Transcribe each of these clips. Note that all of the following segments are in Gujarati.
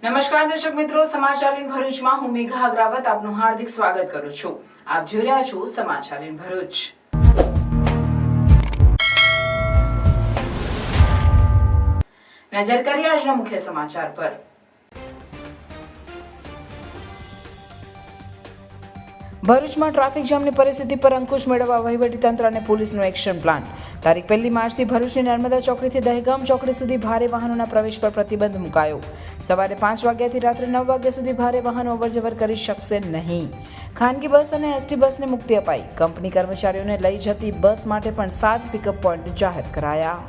નમસ્કાર દર્શક મિત્રો, સમાચાર ઇન ભરૂચમાં હું મેઘા અગ્રવાલ આપનું હાર્દિક સ્વાગત કરું છું। આપ જોઈ રહ્યા છો સમાચાર ઇન ભરૂચ। નજર કરીએ આજના મુખ્ય સમાચાર પર। ભરૂચમાં ટ્રાફિક જામની પરિસ્થિતિ પર અંકુશ મેળવવા વહીવટીતંત્ર અને પોલીસનો એક્શન પ્લાન। તારીખ 1 માર્ચથી ભરૂચની નર્મદા ચોકડીથી દહેગામ ચોકડી સુધી ભારે વાહનોના પ્રવેશ પર પ્રતિબંધ મુકાયો। સવારે 5 વાગ્યાથી રાત્રે 9 વાગ્યા સુધી ભારે વાહનો અવરજવર કરી શકશે નહીં। ખાનગી બસ અને એસટી બસને મુક્તિ અપાઈ। કંપની કર્મચારીઓને લઈ જતી બસ માટે પણ 7 પિકઅપ પોઈન્ટ જાહેર કરાયા।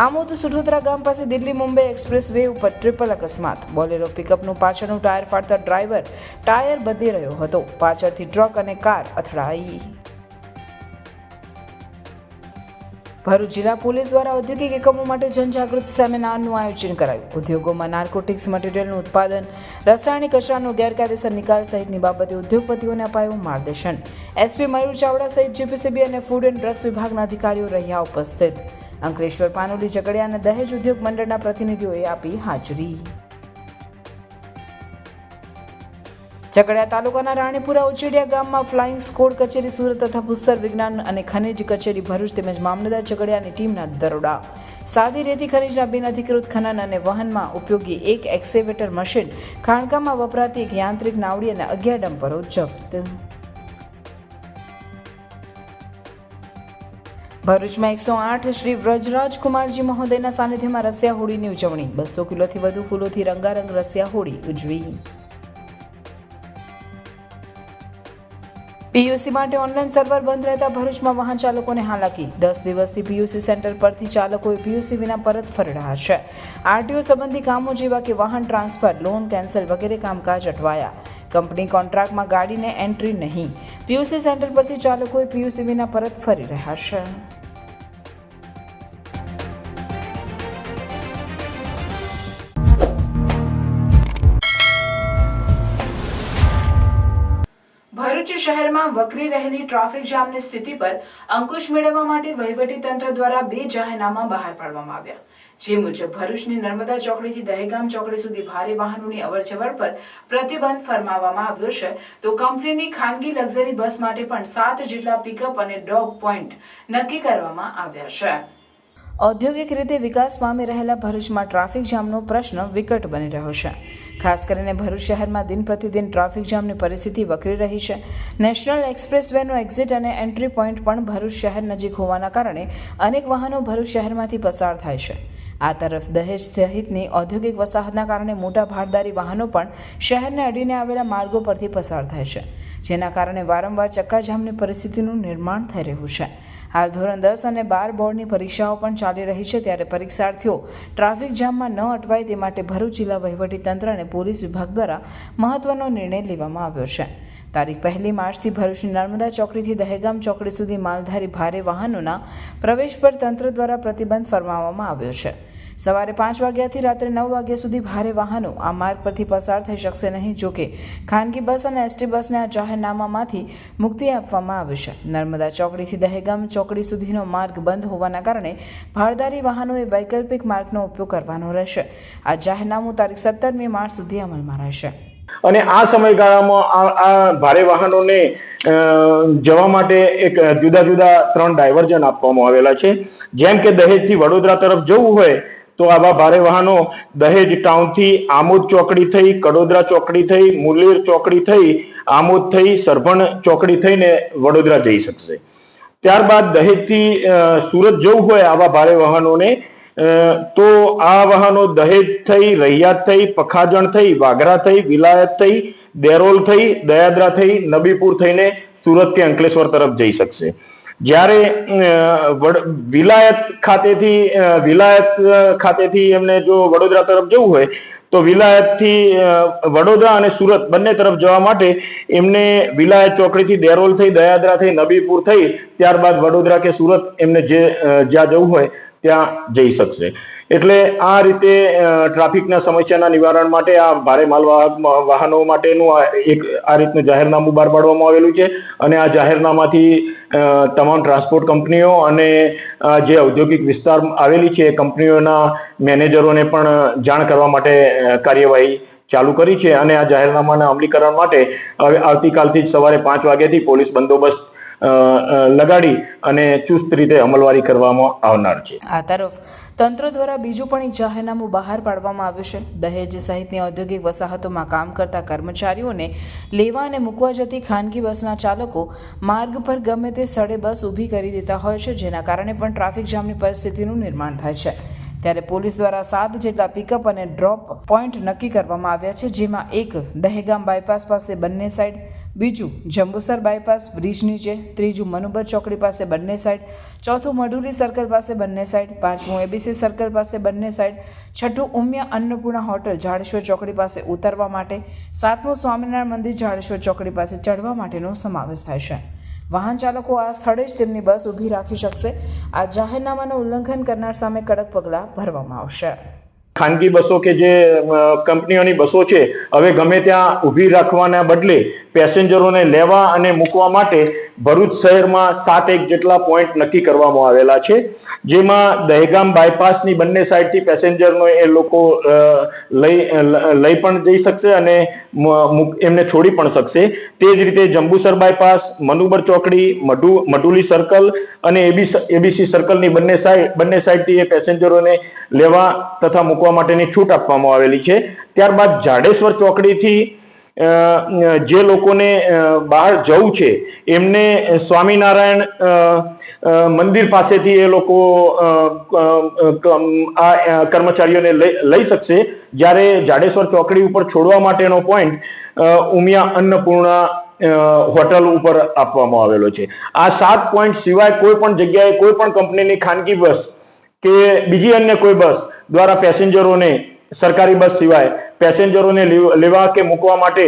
આમોદ સુઠોદરા ગામ પાસે દિલ્હી મુંબઈ એક્સપ્રેસ વે ઉપર ટ્રિપલ અકસ્માત। બોલેરો પિકઅપનું પાછળનું ટાયર ફાટતા ડ્રાઈવર ટાયર બદલી રહ્યો હતો। પાછળથી ટ્રક અને કાર અથડાઈ। ભરૂચ જિલ્લા પોલીસ દ્વારા ઔદ્યોગિક એકમો માટે જનજાગૃતિ સેમિનારનું આયોજન કરાયું। ઉદ્યોગોમાં નાર્કોટિક્સ મટીરિયલનું ઉત્પાદન, રાસાયણિક કચરાનો ગેરકાયદેસર નિકાલ સહિતની બાબતે ઉદ્યોગપતિઓને અપાયું માર્ગદર્શન। એસપી મયુર ચાવડા સહિત જીપીસીબી અને ફૂડ એન્ડ ડ્રગ્સ વિભાગના અધિકારીઓ રહ્યા ઉપસ્થિત। અંકલેશ્વર, પાનોલી, ઝઘડિયા અને દહેજ ઉદ્યોગ મંડળના પ્રતિનિધિઓએ આપી હાજરી। ઝઘડિયા તાલુકાના રાણીપુરા ઉચેડિયા ગામમાં ફ્લાઇંગ સ્કોડ કચેરી સુરત તથા ભૂસ્તર વિજ્ઞાન અને ખનિજ કચેરી ભરૂચ તેમજ મામલતદાર ઝઘડિયાની ટીમના દરોડા। સાદી રેતી ખનિજના બિનઅધિકૃત ખનન અને વહનમાં ઉપયોગી એક એક્સકેવેટર મશીન, ખાણકામમાં વપરાતી એક યાંત્રિક નાવડી અને 11 ડમ્પરો જપ્ત। ભરૂચમાં 108 શ્રી વ્રજરાજ કુમારજી મહોદયના સાનિધ્યમાં રસિયા હોળીની ઉજવણી। 200 કિલોથી વધુ ફૂલોથી રંગારંગ રસિયા હોળી ઉજવી। પીયુસી માટે ઓનલાઈન સર્વર બંધ રહેતા ભરૂચમાં વાહન ચાલકોને હાલાકી। 10 દિવસથી પીયુસી સેન્ટર પરથી ચાલકોએ પીયુસી વિના પરત ફરી રહ્યા છે। આરટીઓ સંબંધી કામો જેવા કે વાહન ટ્રાન્સફર, લોન કેન્સલ વગેરે કામકાજ અટવાયા। કંપની કોન્ટ્રાક્ટમાં ગાડીને એન્ટ્રી નહીં। પીયુસી સેન્ટર પરથી ચાલકોએ પીયુસી વિના પરત ફરી રહ્યા છે। ભરૂચ શહેરમાં વકરી રહેલી ટ્રાફિક જામની સ્થિતિ પર અંકુશ મેળવવા માટે વહીવટીતંત્ર દ્વારા 2 જાહેરનામા બહાર પાડવામાં આવ્યા। જે મુજબ ભરૂચની નર્મદા ચોકડીથી દહેગામ ચોકડી સુધી ભારે વાહનોની અવરજવર પર પ્રતિબંધ ફરમાવવામાં આવ્યો છે, તો કંપનીની ખાનગી લક્ઝરી બસ માટે પણ 7 જેટલા પિકઅપ અને ડ્રોપ પોઈન્ટ નક્કી કરવામાં આવ્યા છે। ઔદ્યોગિક રીતે વિકાસ પામી રહેલા ભરૂચમાં ટ્રાફિક જામનો પ્રશ્ન વિકટ બની રહ્યો છે। ખાસ કરીને ભરૂચ શહેરમાં દિન પ્રતિદિન ટ્રાફિક જામની પરિસ્થિતિ વકરી રહી છે। નેશનલ એક્સપ્રેસ વેનો એક્ઝિટ અને એન્ટ્રી પોઈન્ટ પણ ભરૂચ શહેર નજીક હોવાના કારણે અનેક વાહનો ભરૂચ શહેરમાંથી પસાર થાય છે। આ તરફ દહેજ સહિતની ઔદ્યોગિક વસાહતના કારણે મોટા ભારદારી વાહનો પણ શહેરને અડીને આવેલા માર્ગો પરથી પસાર થાય છે, જેના કારણે વારંવાર ચક્કાજામની પરિસ્થિતિનું નિર્માણ થઈ રહ્યું છે। હાલ ધોરણ 10 અને 12 બોર્ડની પરીક્ષાઓ પણ ચાલી રહી છે, ત્યારે પરીક્ષાર્થીઓ ટ્રાફિક જામમાં ન અટવાય તે માટે ભરૂચ જિલ્લા વહીવટીતંત્ર અને પોલીસ વિભાગ દ્વારા મહત્વનો નિર્ણય લેવામાં આવ્યો છે। તારીખ 1 માર્ચથી ભરૂચની નર્મદા ચોકડીથી દહેગામ ચોકડી સુધી માલધારી ભારે વાહનોના પ્રવેશ પર તંત્ર દ્વારા પ્રતિબંધ ફરમાવવામાં આવ્યો છે। સવારે 5 વાગ્યાથી રાત્રે 9 વાગ્યા સુધી ભારે વાહનો આ માર્ગ પરથી પસાર થઈ શકશે નહીં। જોકે ખાનગી બસ અને એસટી બસને આ જાહેરનામામાંથી મુક્તિ આપવામાં આવી છે। નર્મદા ચોકડીથી દહેગામ ચોકડી સુધીનો માર્ગ બંધ હોવાના કારણે ભારદારી વાહનોએ વૈકલ્પિક માર્ગનો ઉપયોગ કરવાનો રહેશે। આ જાહેરનામું તારીખ 17 માર્ચ સુધી અમલમાં રહેશે અને આ સમયગાળામાં આ ભારે વાહનોને જવા માટે એક જુદા જુદા 3 ડાયવર્ઝન આપવામાં આવેલા છે। જેમ કે દહેજથી વડોદરા તરફ જવું હોય તો આવા ભારે વાહનો દહેજ ટાઉનથી આમોદ ચોકડી થઈ, કડોદરા ચોકડી થઈ, મુલેર ચોકડી થઈ, આમોદ થઈ, સરભણ ચોકડી થઈને વડોદરા જઈ શકશે। ત્યારબાદ દહેજથી સુરત જવું હોય આવા ભારે વાહનોને તો આ વાહનો દહેજ થઈ, રૈયાદ થઈ, પખાજણ થઈ, વાઘરા થઈ, વિલાયત થઈ, દેરોલ થઈ, દયાદરા થઈ, નબીપુર થઈને સુરત કે અંકલેશ્વર તરફ જઈ શકશે। જ્યારે વિલાયત ખાતેથી એમને જો વડોદરા તરફ જવું હોય તો વિલાયતથી વડોદરા અને સુરત બંને તરફ જવા માટે એમને વિલાયત ચોકડીથી દેરોલ થઈ, દયાદરા થઈ, નબીપુર થઈ ત્યારબાદ વડોદરા કે સુરત એમને જ્યાં જવું હોય ત્યાં જઈ શકશે। એટલે આ રીતે ટ્રાફિકના સમસ્યાના નિવારણ માટે આ ભારે માલવાહક વાહનો માટેનું આ રીતનું જાહેરનામું બહાર પાડવામાં આવેલું છે અને આ જાહેરનામાથી તમામ ટ્રાન્સપોર્ટ કંપનીઓ અને જે ઔદ્યોગિક વિસ્તાર આવેલી છે એ કંપનીઓના મેનેજરોને પણ જાણ કરવા માટે કાર્યવાહી ચાલુ કરી છે અને આ જાહેરનામાના અમલીકરણ માટે હવે આવતીકાલથી જ સવારે 5 વાગ્યાથી પોલીસ બંદોબસ્ત લગાડી અને ચુસ્ત રીતે અમલવારી કરવામાં આવનાર છે. આ તરફ તંત્ર દ્વારા બીજું પણ એક જાહેરનામું બહાર પાડવામાં આવ્યું છે. દહેજ સહિતની ઔદ્યોગિક વસાહતોમાં કામ કરતા કર્મચારીઓને લેવા અને મૂકવા જતી ખાનગી બસના ચાલકો માર્ગ પર ગમે તે સ્થળે બસ ઊભી કરી દેતા હોય છે, જેના કારણે પણ ટ્રાફિક જામની પરિસ્થિતિનું નિર્માણ થાય છે. ત્યારે પોલીસ દ્વારા 7 જેટલા પિકઅપ અને ડ્રોપ પોઈન્ટ નક્કી કરવામાં આવ્યા છે, જેમાં એક દહેગામ બાયપાસ પાસે બંને સાઈડ, બીજું જંબુસર બાયપાસ બ્રિજ નીચે, ત્રીજું મનુબર ચોકડી પાસે બંને સાઈડ, ચોથું મઢુલી સર્કલ પાસે બંને સાઈડ, પાંચમું એબીસી સર્કલ પાસે બંને સાઈડ, છઠ્ઠું ઉમિયા અન્નપૂર્ણા હોટલ જાડેશ્વર ચોકડી પાસે ઉતરવા માટે, સાતમું સ્વામિનારાયણ મંદિર જાડેશ્વર ચોકડી પાસે ચડવા માટેનો સમાવેશ થાય છે. વાહન ચાલકો આ સ્થળે જ તેમની બસ ઊભી રાખી શકશે. આ જાહેરનામાનું ઉલ્લંઘન કરનાર સામે કડક પગલાં ભરવામાં આવશે. ખાનગી બસો કે જે કંપનીઓની બસો છે હવે ગમે ત્યાં ઊભી રાખવાના બદલે પેસેન્જરોને લેવા અને મૂકવા માટે ભરૂચ શહેરમાં 7 જેટલા પોઈન્ટ નક્કી કરવામાં આવેલા છે, જેમાં દહેગામ બાયપાસની બંને સાઈડથી પેસેન્જરનો એ લોકો લઈ પણ જઈ શકશે અને એમને છોડી પણ શકશે. તે જ રીતે જંબુસર બાયપાસ, મનુબર ચોકડી, મઢુલી સર્કલ અને એબીસી સર્કલની બંને સાઈડથી એ પેસેન્જરોને લેવા તથા મૂકવા માટેની છૂટ આપવામાં આવેલી છે. ત્યારબાદ જાડેશ્વર ચોકડીથી જે લોકોને બહાર જવું છે એમને સ્વામિનારાયણ મંદિર પાસેથી એ લોકો આ કર્મચારીઓને લઈ શકશે, જ્યારે જાડેશ્વર ચોકડી ઉપર છોડવા માટેનો પોઈન્ટ ઉમિયા અન્નપૂર્ણા હોટલ ઉપર આપવામાં આવેલો છે. આ 7 પોઈન્ટ સિવાય કોઈ પણ જગ્યાએ કોઈ પણ કંપનીની ખાનગી બસ કે બીજી અન્ય કોઈ બસ દ્વારા પેસેન્જરોને, સરકારી બસ સિવાય પેસેન્જરોને લેવા કે મૂકવા માટે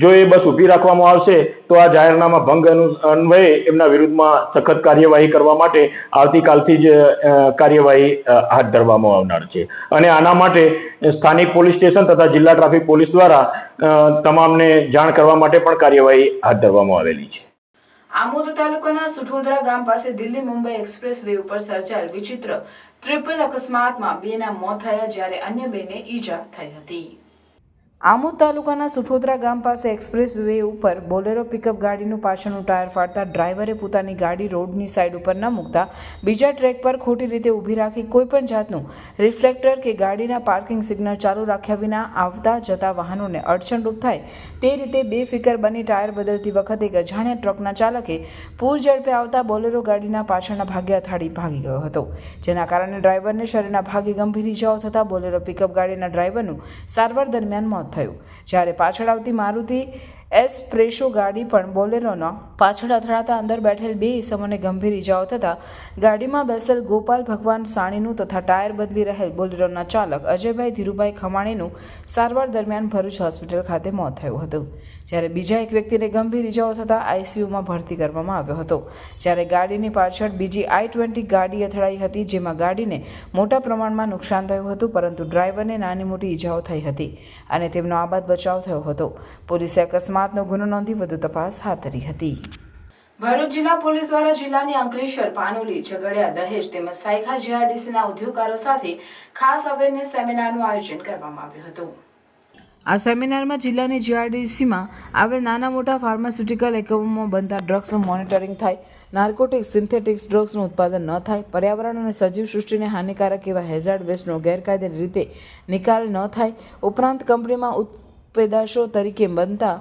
જો એ બસ ઊભી રાખવામાં આવશે તો આ જાહેરનામા ભંગ અન્વયે એમના વિરુદ્ધમાં સખત કાર્યવાહી કરવા માટે આવતીકાલથી જ કાર્યવાહી હાથ ધરવામાં આવનાર છે. અને આના માટે સ્થાનિક પોલીસ સ્ટેશન તથા જિલ્લા ટ્રાફિક પોલીસ દ્વારા તમામને જાણ કરવા માટે પણ કાર્યવાહી હાથ ધરવામાં આવેલી છે. આમોદ તાલુકાના સુઠોદરા ગામ પાસે દિલ્હી મુંબઈ એક્સપ્રેસ વે ઉપર સર્જાયેલ વિચિત્ર ટ્રિપલ અકસ્માતમાં 2ના મોત થયા, જ્યારે અન્ય 2ને ઈજા થઈ હતી. આમોદ તાલુકાના સુઠોદરા ગામ પાસે એક્સપ્રેસ વે ઉપર બોલેરો પિકઅપ ગાડીનું પાછળનું ટાયર ફાટતા ડ્રાઈવરે પોતાની ગાડી રોડની સાઈડ ઉપર ન મૂકતા બીજા ટ્રેક પર ખોટી રીતે ઊભી રાખી કોઈપણ જાતનું રિફ્લેક્ટર કે ગાડીના પાર્કિંગ સિગ્નલ ચાલુ રાખ્યા વિના આવતા જતા વાહનોને અડચણરૂપ થાય તે રીતે બેફિકર બની ટાયર બદલતી વખતે એક અજાણ્યા ટ્રકના ચાલકે પૂર ઝડપે આવતા બોલેરો ગાડીના પાછળના ભાગે અથાડી ભાગી ગયો હતો, જેના કારણે ડ્રાઈવરને શરીરના ભાગે ગંભીર ઈજાઓ થતા બોલેરો પિકઅપ ગાડીના ડ્રાઈવરનું સારવાર દરમિયાન મોત થયું, જ્યારે પાછળ આવતી મારુતિ એસ્પ્રેસો ગાડી પણ બોલેરોનો પાછળ અથડાતા અંદર બેઠેલ 2 ઈસમોને ગંભીર ઈજાઓ થતા ગાડીમાં બેસેલ ગોપાલ ભગવાન સાણીનું તથા ટાયર બદલી રહેલ બોલેરોના ચાલક અજયભાઈ ધીરુભાઈ ખમાણીનું સારવાર દરમિયાન ભરૂચ હોસ્પિટલ ખાતે મોત થયું હતું, જ્યારે બીજા એક વ્યક્તિને ગંભીર ઈજાઓ થતા આઈસીયુમાં ભરતી કરવામાં આવ્યો હતો. જ્યારે ગાડીની પાછળ બીજી i20 ગાડી અથડાઈ હતી, જેમાં ગાડીને મોટા પ્રમાણમાં નુકસાન થયું હતું, પરંતુ ડ્રાઈવરને નાની મોટી ઈજાઓ થઈ હતી અને તેમનો આબાદ બચાવ થયો હતો. પોલીસે અકસ્માતનો ગુનો નોંધી વધુ તપાસ હાથ ધરી હતી. ભરૂચ જિલ્લા પોલીસ દ્વારા જિલ્લાની અંકલેશ્વર, પાનોલી, ઝઘડિયા, દહેજ તેમજ સાયખા જીઆરડીસીના ઉદ્યોગકારો સાથે ખાસ અવેરનેસ સેમિનારનું આયોજન કરવામાં આવ્યું હતું. આ સેમિનારમાં જિલ્લાની જીઆરડીસીમાં આવેલ નાના મોટા ફાર્માસ્યુટિકલ એકમોમાં બનતા ડ્રગ્સનું મોનિટરિંગ થાય, નાર્કોટિક્સ, સિન્થેટિક્સ ડ્રગ્સનું ઉત્પાદન ન થાય, પર્યાવરણ અને સજીવ સૃષ્ટિને હાનિકારક એવા હેઝાર્ડ વેસ્ટનો ગેરકાયદે રીતે નિકાલ ન થાય, ઉપરાંત કંપનીમાં પેદાશો તરીકે બનતા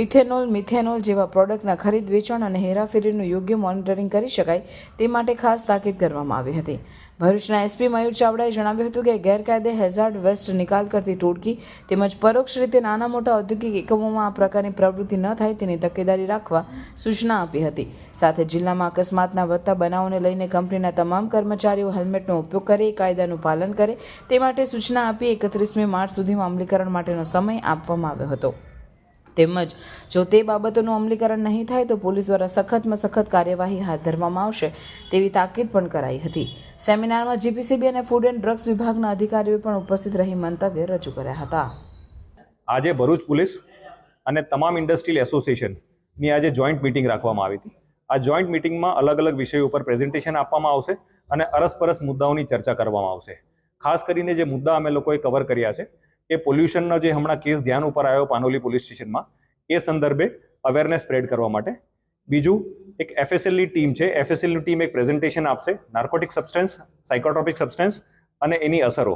ઇથેનોલ, મિથેનોલ જેવા પ્રોડક્ટના ખરીદ, વેચાણ અને હેરાફેરીનું યોગ્ય મોનિટરિંગ કરી શકાય તે માટે ખાસ તાકીદ કરવામાં આવી હતી. ભરૂચના એસપી મયુર ચાવડાએ જણાવ્યું હતું કે ગેરકાયદે હેઝાર્ડ વેસ્ટ નિકાલ કરતી ટોળકી તેમજ પરોક્ષ રીતે નાના મોટા ઔદ્યોગિક એકમોમાં આ પ્રકારની પ્રવૃત્તિ ન થાય તેની તકેદારી રાખવા સૂચના આપી હતી. સાથે જિલ્લામાં અકસ્માતના વધતા બનાવોને લઈને કંપનીના તમામ કર્મચારીઓ હેલ્મેટનો ઉપયોગ કરે, કાયદાનું પાલન કરે તે માટે સૂચના આપી 31મી માર્ચ સુધીમાં અમલીકરણ માટેનો સમય આપવામાં આવ્યો હતો. તેમજ જો તે બાબતોનું અમલીકરણ નહીં થાય તો પોલીસ દ્વારા સખતમાં સખત કાર્યવાહી હાથ ધરવામાં આવશે તેવી તાકીદ પણ કરાઈ હતી. સેમિનારમાં જીપીસીબી અને ફૂડ એન્ડ ડ્રગ્સ વિભાગના અધિકારીઓ પણ ઉપસ્થિત રહી મંતવ્ય રજૂ કર્યા હતા. આજે ભરૂચ પોલીસ અને તમામ ઇન્ડસ્ટ્રીયલ એસોસિએશનની આજે જોઈન્ટ મિટિંગ રાખવામાં આવી હતી. આ જોઈન્ટ મિટિંગમાં અલગ અલગ વિષયો ઉપર પ્રેઝન્ટેશન આપવામાં આવશે અને અરસપરસ મુદ્દાઓની ચર્ચા કરવામાં આવશે. ખાસ કરીને જે મુદ્દા અમે લોકોએ કવર કર્યા છે એ પોલ્યુશનનો જે હમણાં કેસ ધ્યાન ઉપર આવ્યો પાનોલી પોલીસ સ્ટેશનમાં, એ સંદર્ભે અવેરનેસ સ્પ્રેડ કરવા માટે. બીજું, એક એફએસએલની ટીમ છે. એફએસએલની ટીમ એક પ્રેઝન્ટેશન આપશે નાર્કોટિક સબસ્ટન્સ, સાયકોટ્રોપિક સબસ્ટન્સ અને એની અસરો.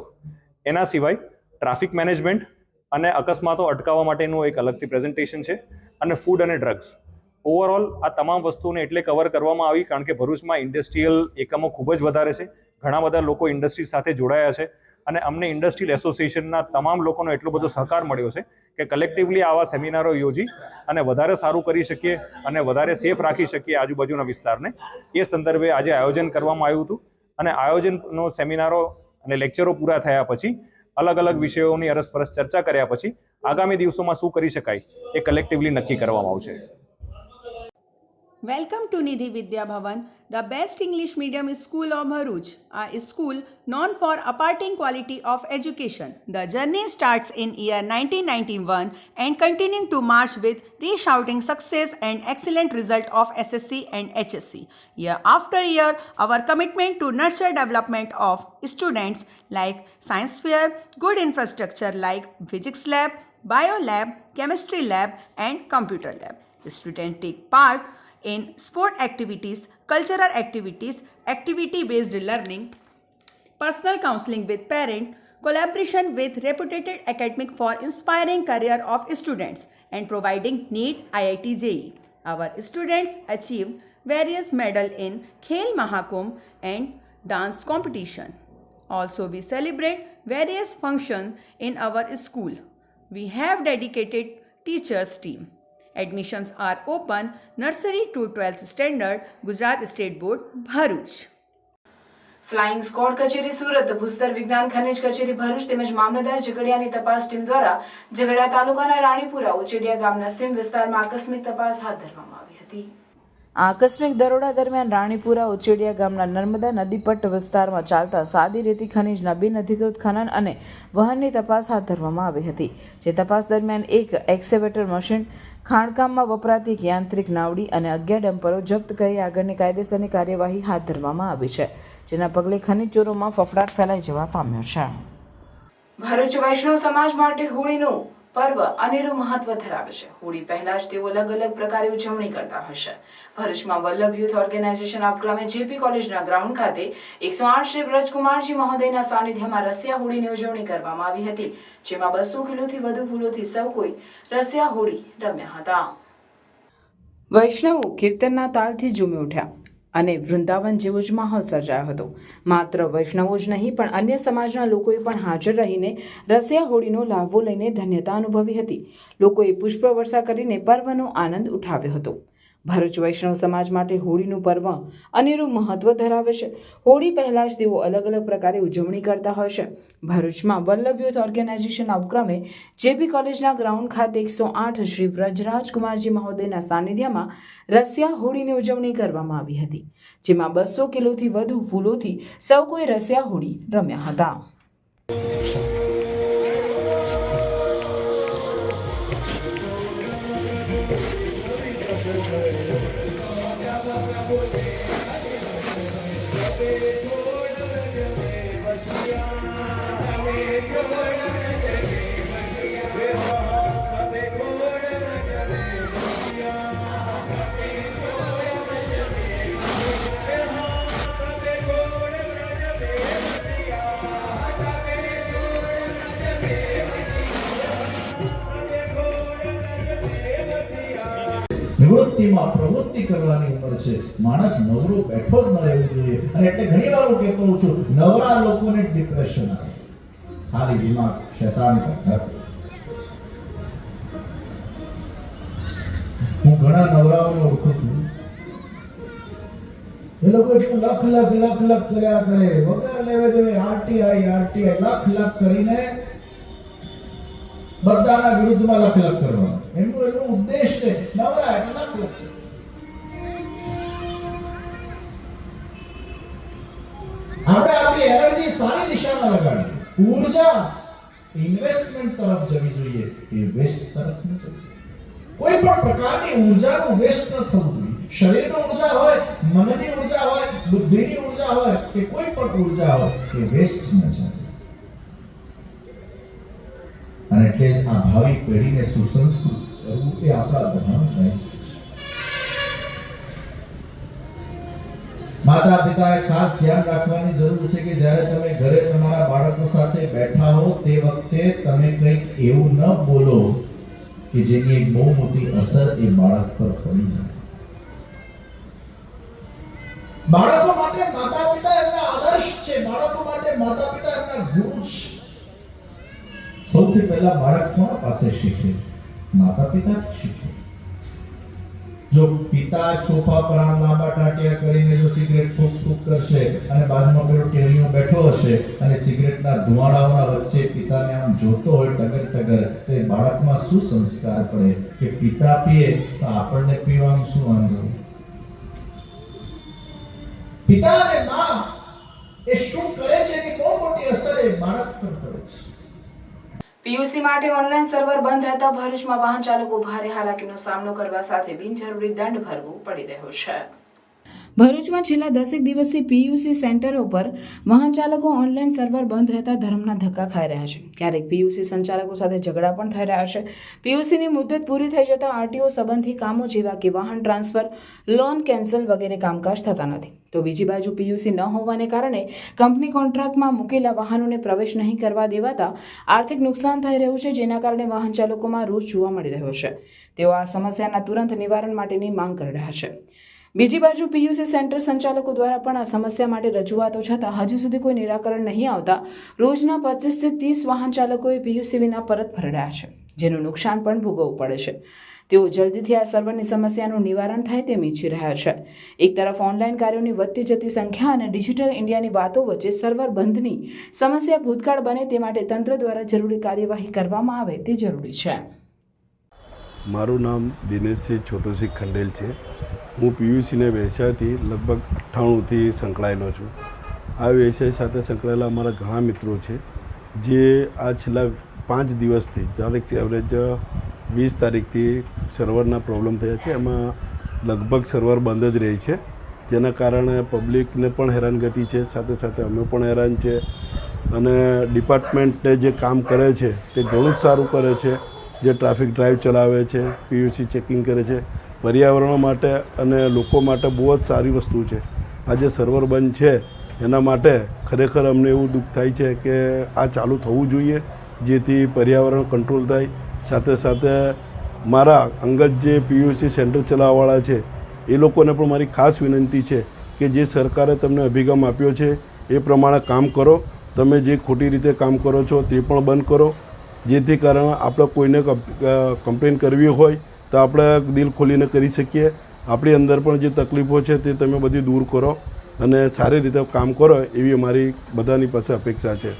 એના સિવાય ટ્રાફિક મેનેજમેન્ટ અને અકસ્માતો અટકાવવા માટેનું એક અલગથી પ્રેઝન્ટેશન છે. અને ફૂડ અને ડ્રગ્સ. ઓવરઓલ આ તમામ વસ્તુને એટલે કવર કરવામાં આવી કારણ કે ભરૂચમાં ઇન્ડસ્ટ્રીયલ એકમો ખૂબ જ વધારે છે. ઘણા બધા લોકો ઇન્ડસ્ટ્રી સાથે જોડાયા છે અને અમને ઇન્ડસ્ટ્રીયલ એસોસિએશનના તમામ લોકોનો એટલો બધો સહકાર મળ્યો છે કે કલેક્ટિવલી આવા સેમિનારો યોજી અને વધારે સારું કરી શકીએ અને વધારે સેફ રાખી શકીએ આજુબાજુના વિસ્તારને. એ સંદર્ભે આજે આયોજન કરવામાં આવ્યું હતું અને આયોજનનો સેમિનારો અને લેક્ચરો પૂરા થયા પછી અલગ અલગ વિષયોની અરસપરસ ચર્ચા કર્યા પછી આગામી દિવસોમાં શું કરી શકાય એ કલેક્ટિવલી નક્કી કરવામાં આવશે. Welcome to Nidhi Vidya Bhavan, the best English medium school of Bharuch, a school known for imparting quality of education. The journey starts in year 1991 and continuing to march with resounding success and excellent result of SSC and HSC. Year after year, our commitment to nurture development of students like science fair, good infrastructure like physics lab, bio lab, chemistry lab and computer lab. Students take part in sport activities, cultural activities, activity-based learning, personal counseling with parents, collaboration with reputed academic for inspiring career of students and providing NEET IIT JEE. Our students achieve various medals in Khel Mahakumbh and dance competition. Also, we celebrate various functions in our school. We have dedicated teachers team. Admissions are open nursery to 12th standard, Gujarat State Board, Bharuch. Flying squad કચેરી સુરત, ભૂસ્તર વિજ્ઞાન ખનિજ કચેરી ભરૂચ તેમજ મામલતદાર ઝઘડિયાની તપાસ ટીમ દ્વારા ઝઘડિયા તાલુકાના રાણીપુરા ઉચેડિયા ગામના સીમ વિસ્તારમાં આકસ્મિક તપાસ હાથ ધરવામાં આવી હતી. આ આકસ્મિક દરોડા દરમિયાન રાણીપુરા ઉચેડિયા ગામના નર્મદા નદીપટ્ટ વિસ્તારમાં ચાલતા સાદી રેતી ખનીજના બિનઅધિકૃત ખનન અને વહનની તપાસ હાથ ધરવામાં આવી હતી. જે તપાસ દરમિયાન એક એક્સકેવેટર મશીન, ખાણકામમાં વપરાતી એક યાંત્રિક નાવડી અને 11 ડમ્પરો જપ્ત કરી આગળની કાયદેસરની કાર્યવાહી હાથ ધરવામાં આવી છે. જેના પગલે ખનીજ ચોરોમાં ફફડાટ ફેલાઈ જવા પામ્યો છે. ભરૂચ વૈષ્ણવ સમાજ માટે હોળીનું પર્વ અનેરું મહત્વ ધરાવે છે. હોળી પહેલા જ તેઓ અલગ અલગ પ્રકારે ઉજવણી કરતા હોય છે. ભરૂચમાં વલ્લભ યુથ ઓર્ગેનાઇઝેશન ઉપક્રમે જેપી કોલેજના ગ્રાઉન્ડ ખાતે 108 શ્રી વ્રજકુમારજી મહોદયના સાનિધ્યમાં રસિયા હોળીની ઉજવણી કરવામાં આવી હતી. જેમાં 200 કિલોથી વધુ ફૂલોથી સૌ કોઈ રસિયા હોળી રમ્યા હતા. વૈષ્ણવો કીર્તનના તાલથી ઝૂમી ઉઠ્યા અને વૃંદાવન જેવો જ માહોલ સર્જાયો હતો. માત્ર વૈષ્ણવો જ નહીં પણ અન્ય સમાજના લોકોએ પણ હાજર રહીને રસિયા હોળીનો લાભો લઈને ધન્યતા અનુભવી હતી. લોકોએ પુષ્પવર્ષા કરીને પર્વનો આનંદ ઉઠાવ્યો હતો. ભરૂચ વૈષ્ણવ સમાજ માટે હોળીનું પર્વ અનેરું મહત્વ ધરાવે છે. હોળી પહેલા જ તેઓ અલગ અલગ પ્રકારે ઉજવણી કરતા હોય છે. ભરૂચમાં વલ્લભ યુથ ઓર્ગેનાઇઝેશન ઉપક્રમે જેપી કોલેજના ગ્રાઉન્ડ ખાતે 108 શ્રી વ્રજરાજકુમારજી મહોદયના સાનિધ્યમાં રસિયા હોળીની ઉજવણી કરવામાં આવી હતી. જેમાં 200 કિલોથી વધુ ફૂલોથી સૌ કોઈ રસિયા હોળી રમ્યા હતા. નિવૃત્તિમાં પ્રવૃત્તિ કરવાની ઉંમર છે. માણસ નવરો બેઠો જ ન રહેવું જોઈએ. અને એટલે ઘણી વાર હું કહેતો હોઉં છું, નવરા લોકોને ડિપ્રેશન આવે. ખાલી દિમાગ શૈતાન કા ઘર. હું ઘણા નવરાઓને ઓળખું છું. એ લોકો એટલું લખ કર્યા કરે વગર લેવે દેવે. આરટીઆઈ લખ કરીને બધાના વિરુદ્ધમાં લખ કરવાનો. એમનો ઉદ્દેશ છે નવરા એટલે લખ. આપણે આપણી એનર્જી સારી દિશામાં લગાડીએ. ઊર્જા ઇન્વેસ્ટમેન્ટ તરફ જવી જોઈએ, એ વેસ્ટ તરફ ન જવી. કોઈ પણ પ્રકારની ઊર્જાનું વેસ્ટ ન થવું જોઈએ. શરીરની ઊર્જા હોય, મનની ઊર્જા હોય, બુદ્ધિની ઊર્જા હોય કે કોઈ પણ ઊર્જા હોય, એ વેસ્ટ ન જાય. અને એટલે જ આ ભાવિ પેઢીને સુસંસ્કૃત કરવું એ આપણા બધાનું દાયિત્વ છે. માતા પિતાએ ખાસ ધ્યાન રાખવાની જરૂર છે કે જ્યારે તમે ઘરે તમારા બાળકો સાથે બેઠા હો તે વખતે તમે કંઈક એવું ન બોલો કે જેની એક બહુ મોટી અસર એ બાળક પર પડી જાય. બાળકો માટે માતા પિતા એમના આદર્શ છે. બાળકો માટે માતા પિતા એમના ગુરુ છે. સૌથી પહેલા બાળક કોના પાસે શીખે? માતા પિતાથી શીખે. જો પિતા સોફા પર આમ લાંબા ટાંટિયા કરીને જો સિગરેટ ફૂંક ફૂંક કરશે અને બાજુમાં પેલો ટેણીઓ બેઠો હશે અને સિગરેટના ધુમાડાઓના વચ્ચે પિતાને આમ જોતો હોય ટગર ટગર, તો એ બાળકમાં શું સંસ્કાર પડે કે પિતા પીએ તો આપણને પીવાનું શું વાંધો? પિતા અને મા એ શું કરે છે એની બહુ મોટી અસર એ બાળક પર પડે છે. પીયુસી માટે ઓનલાઈન સર્વર બંધ રહેતા ભરૂચમાં વાહન ચાલકો ભારે હાલાકીનો સામનો કરવા સાથે બિનજરૂરી દંડ ભરવો પડી રહ્યો છે. ભરૂચમાં છેલ્લા 10 દિવસથી પીયુસી સેન્ટરો પર વાહન ચાલકો ઓનલાઈન સર્વર બંધ રહેતા ધર્મના ધક્કા ખાઈ રહ્યા છે. ક્યારેક પીયુસી સંચાલકો સાથે ઝઘડા પણ થઈ રહ્યા છે. પીયુસીની મુદત પૂરી થઈ જતા આરટીઓ સંબંધી કામો જેવા કે વાહન ટ્રાન્સફર, લોન કેન્સલ વગેરે કામકાજ થતા નથી. તો બીજી બાજુ પીયુસી ન હોવાને કારણે કંપની કોન્ટ્રાક્ટમાં મૂકેલા વાહનોને પ્રવેશ નહીં કરવા દેવાતા આર્થિક નુકસાન થઈ રહ્યું છે, જેના કારણે વાહન ચાલકોમાં રોષ જોવા મળી રહ્યો છે. તેઓ આ સમસ્યાના તુરંત નિવારણ માટેની માંગ કરી રહ્યા છે. બીજી બાજુ પીયુસી સેન્ટર સંચાલકો દ્વારા પણ આ સમસ્યા માટે રજૂઆતો છતાં હજુ સુધી કોઈ નિરાકરણ નહીં આવતા રોજના 25 થી 30 વાહન ચાલકોએ પીયુસી વિના પરત ફરી રહ્યા છે, જેનું નુકસાન પણ ભોગવવું પડે છે. તેઓ જલ્દીથી આ સર્વરની સમસ્યાનું નિવારણ થાય તેમ ઈચ્છી રહ્યા છે. એક તરફ ઓનલાઈન કાર્યોની વધતી જતી સંખ્યા અને ડિજિટલ ઇન્ડિયાની વાતો વચ્ચે સર્વર બંધની સમસ્યા ભૂતકાળ બને તે માટે તંત્ર દ્વારા જરૂરી કાર્યવાહી કરવામાં આવે તે જરૂરી છે. મારું નામ દિનેશસિંહ છોટુસિંહ ખંડેલ છે. હું પીયુસીને વ્યવસાયથી લગભગ 98થી સંકળાયેલો છું. આ વ્યવસાય સાથે સંકળાયેલા અમારા ઘણા મિત્રો છે જે આ છેલ્લા 5 દિવસથી તારીખથી એવરેજ 20 તારીખથી સર્વરના પ્રોબ્લેમ થયા છે. એમાં લગભગ સર્વર બંધ જ રહે છે, જેના કારણે પબ્લિકને પણ હેરાનગતિ છે, સાથે સાથે અમે પણ હેરાન છે. અને ડિપાર્ટમેન્ટે જે કામ કરે છે તે ઘણું જ સારું કરે છે. જે ટ્રાફિક ડ્રાઈવ ચલાવે છે, પીયુસી ચેકિંગ કરે છે, પર્યાવરણ માટે અને લોકો માટે બહુ જ સારી વસ્તુ છે. આજે સર્વર બંધ છે એના માટે ખરેખર અમને એવું દુઃખ થાય છે કે આ ચાલુ થવું જોઈએ, જેથી પર્યાવરણ કંટ્રોલ થાય. સાથે સાથે મારા અંગત જે પીયુસી સેન્ટર ચલાવવાવાળા છે એ લોકોને પણ મારી ખાસ વિનંતી છે કે જે સરકારે તમને અભિગમ આપ્યો છે એ પ્રમાણે કામ કરો. તમે જે ખોટી રીતે કામ કરો છો તે પણ બંધ કરો, જેથી કારણે આપણે કોઈને કમ્પ્લેન કરવી હોય તો આપણે દિલ ખોલીને કરી શકીએ. આપણી અંદર પણ જે તકલીફો છે તે તમે બધી દૂર કરો અને સારી રીતે કામ કરો એવી અમારી બધાની પાસે અપેક્ષા છે.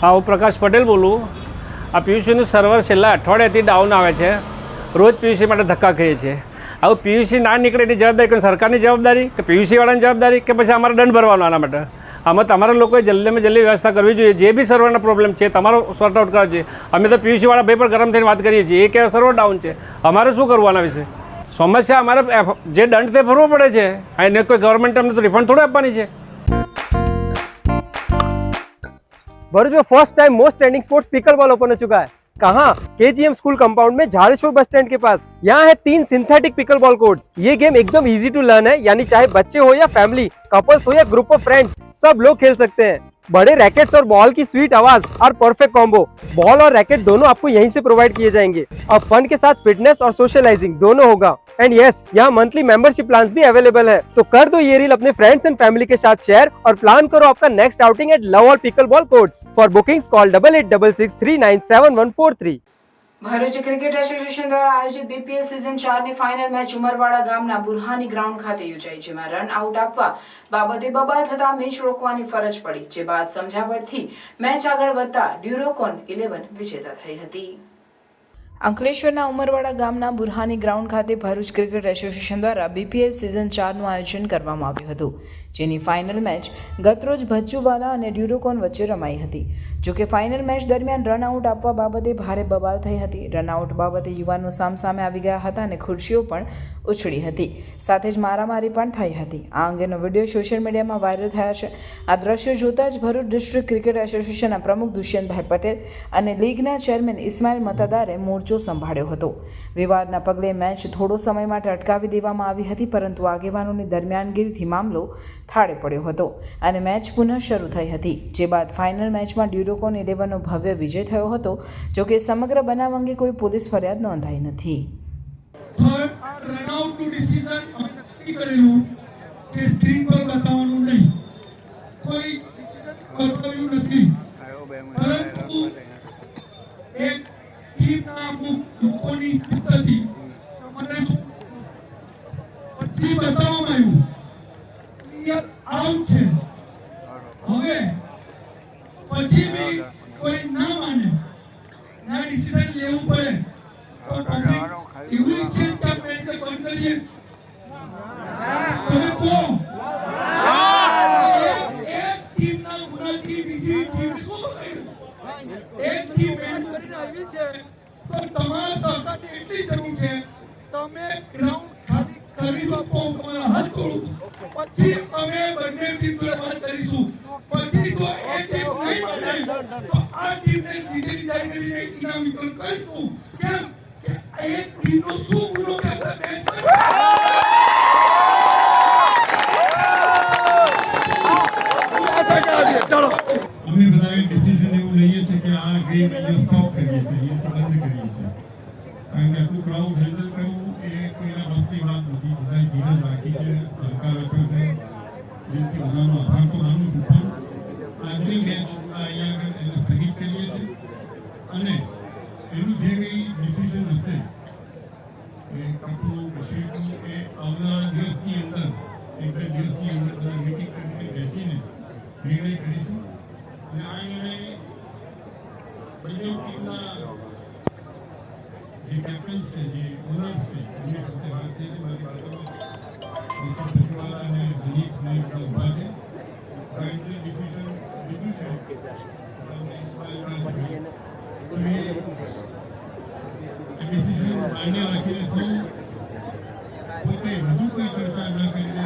હા, હું પ્રકાશ પટેલ બોલું. આ પીયુસીનું સર્વર છેલ્લા અઠવાડિયાથી ડાઉન આવે છે. રોજ પીયુસી માટે ધક્કા ખાઈએ છીએ. આવું પીયુસી ના નીકળે એની જવાબદારી કોઈ સરકારની જવાબદારી કે પીયુસીવાળાની જવાબદારી કે પછી અમારે દંડ ભરવાનો આના માટે? આમાં તમારા લોકોએ જલ્દીમાં જલ્દી વ્યવસ્થા કરવી જોઈએ. જે બી સર્વરના પ્રોબ્લેમ છે તમારો સોર્ટ આઉટ કરવા જોઈએ. અમે તો પીયુસીવાળા ભાઈ પર ગરમ થઈને વાત કરીએ છીએ, એ કે સર્વર ડાઉન છે, અમારે શું કરવું આના વિશે? સમસ્યા અમારે જે દંડ તે ભરવો પડે છે, એને કોઈ ગવર્મેન્ટ અમને તો રિફંડ થોડું આપવાની છે. भरूच में first time most trending sports pickleball open हो चुका है. कहाँ? केजीएम स्कूल कंपाउंड में झाड़ेश्वर बस स्टैंड के पास. यहाँ है 3 सिंथेटिक पिकलबॉल कोर्ट्स. ये गेम एकदम इजी टू लर्न है, यानी चाहे बच्चे हो या फैमिली, कपल्स हो या ग्रुप ऑफ फ्रेंड्स, सब लोग खेल सकते हैं. बड़े रैकेट्स और बॉल की स्वीट आवाज और परफेक्ट कॉम्बो. बॉल और रैकेट दोनों आपको यहीं से प्रोवाइड किए जाएंगे. अब फन के साथ फिटनेस और सोशलाइजिंग दोनों होगा. एंड यस, यहाँ मंथली मेंबरशिप प्लान्स भी अवेलेबल है. तो कर दो ये रील अपने फ्रेंड्स एंड फैमिली के साथ शेयर और प्लान करो आपका next outing at love all pickleball courts. For bookings call 8866697143. Bharuch cricket association દ્વારા આયોજિત બીપીએલ સિઝન 4ની ફાઇનલ મેચ ઉમરવાડા ગામના બુરહાની ગ્રાઉન્ડ ખાતે યોજાઈ, જેમાં રન આઉટ આપવા બાબતે બબાલ થતા મેચ રોકવાની ફરજ પડી, જે બાદ સમજાવટથી મેચ આગળ વધતા ડ્યુરોકોન 11 વિજેતા થઈ હતી. અંકલેશ્વરના ઉમરવાડા ગામના બુરહાની ગ્રાઉન્ડ ખાતે ભરૂચ ક્રિકેટ એસોસિએશન દ્વારા બીપીએલ સિઝન 4નું આયોજન કરવામાં આવ્યું હતું, જેની ફાઇનલ મેચ ગતરોજ ભચ્ચુવાલા અને ડ્યુરોકોન વચ્ચે રમાઈ હતી. જોકે ફાઇનલ મેચ દરમિયાન રનઆઉટ આપવા બાબતે ભારે બબાલ થઈ હતી. રનઆઉટ બાબતે યુવાનો સામસામે આવી ગયા હતા અને ખુરશીઓ પણ ઉછળી હતી, સાથે જ મારામારી પણ થઈ હતી. આ અંગેનો વિડીયો સોશિયલ મીડિયામાં વાયરલ થયા છે. આ દ્રશ્યો જોતા જ ભરૂચ ડિસ્ટ્રિક્ટ ક્રિકેટ એસોસિએશનના પ્રમુખ દુષ્યંતભાઈ પટેલ અને લીગના ચેરમેન ઇસ્માઇલ મતદારે મોરચો સંભાળ્યો હતો. વિવાદના પગલે મેચ થોડો સમય માટે અટકાવી દેવામાં આવી હતી, પરંતુ આગેવાનોની દરમિયાનગીરીથી મામલો થાળે પડ્યો હતો અને મેચ પુનઃ શરૂ થઈ હતી, જે બાદ ફાઇનલ મેચમાં ડ્યુરોકોન 11નો ભવ્ય વિજય થયો હતો. જોકે સમગ્ર બનાવ અંગે કોઈ પોલીસ ફરિયાદ નોંધાઈ નથી. રનઆઉટનું ડિસિઝન અમે નક્કી કરેલું કે સ્ક્રીન પર બતાવવાનું નહીં, કોઈ ડિસિઝન કર્યું નથી, પરંતુ એક ટીમના અમુક લોકોની જીત હતી, મને પછી બતાવવામાં આવ્યું ક્લિયર આઉટ છે. હવે પછી બી કોઈ ના માને, ના ડિસિઝન લેવું પડે તો પબ્લિક એવું છે કે મેચ બંધ કરીએ. તમે કહો એક ટીમના ગુનાથી બીજી ટીમ શું કર્યું? એક ટીમ મેચ કરીને આવી છે તો તમારા સહકારની એટલી જરૂર છે, તમે ગ્રાઉન્ડ ખાલી કરી આપો, તમારા હાથ જોડું, પછી અમે બંને ટીમ જોડે વાત કરીશું. પછી જો એક ટીમ નહીં માને તો આ ટીમને સીધી જાય કરીને ઇનામ વિતરણ કરીશું. કેમ કે એક ટીમનો શું ગુનો કે આપણે મેચ ચાલો અમે બધાએ ડિસિઝન એવું લઈએ છીએ કે આ ગેમ સ્ટોપ કરીએ છીએ, બંધ કરીએ છીએ, કારણ કે આટલું ક્રાઉડ હેન્ડલ કરવું એ કોઈના બસની વાત નથી. બધાએ ધીરજ રાખી છે, સરકાર આપ્યો છે, જેથી બધાનો આભાર તો માનું છું, પણ આજની મેચ અહીંયા આગળ એને સ્થગિત કરીએ છીએ અને એનું જે કંઈ ડિસિઝન હશે એ કપડું કશીકું એ આવનારા દિવસની અંદર, એક બે દિવસની અંદર બધા મીટિંગ કરીને બેસીને નિર્ણય કરીશું. અને આ નિર્ણય બંને ટીમના જે કેપ્ટન્સ છે, જે ઓનર્સ છે, એમની સાથે વાત થઈ છે. મારી બાજુમાં સચિવાલા અને દિલીપને ઉભા છે. ફાઇનલી ડિસિઝન લીધું છે ડિસિઝન માન્ય રાખીને સૌ પોતે વધુ કોઈ ચર્ચા ન કરીને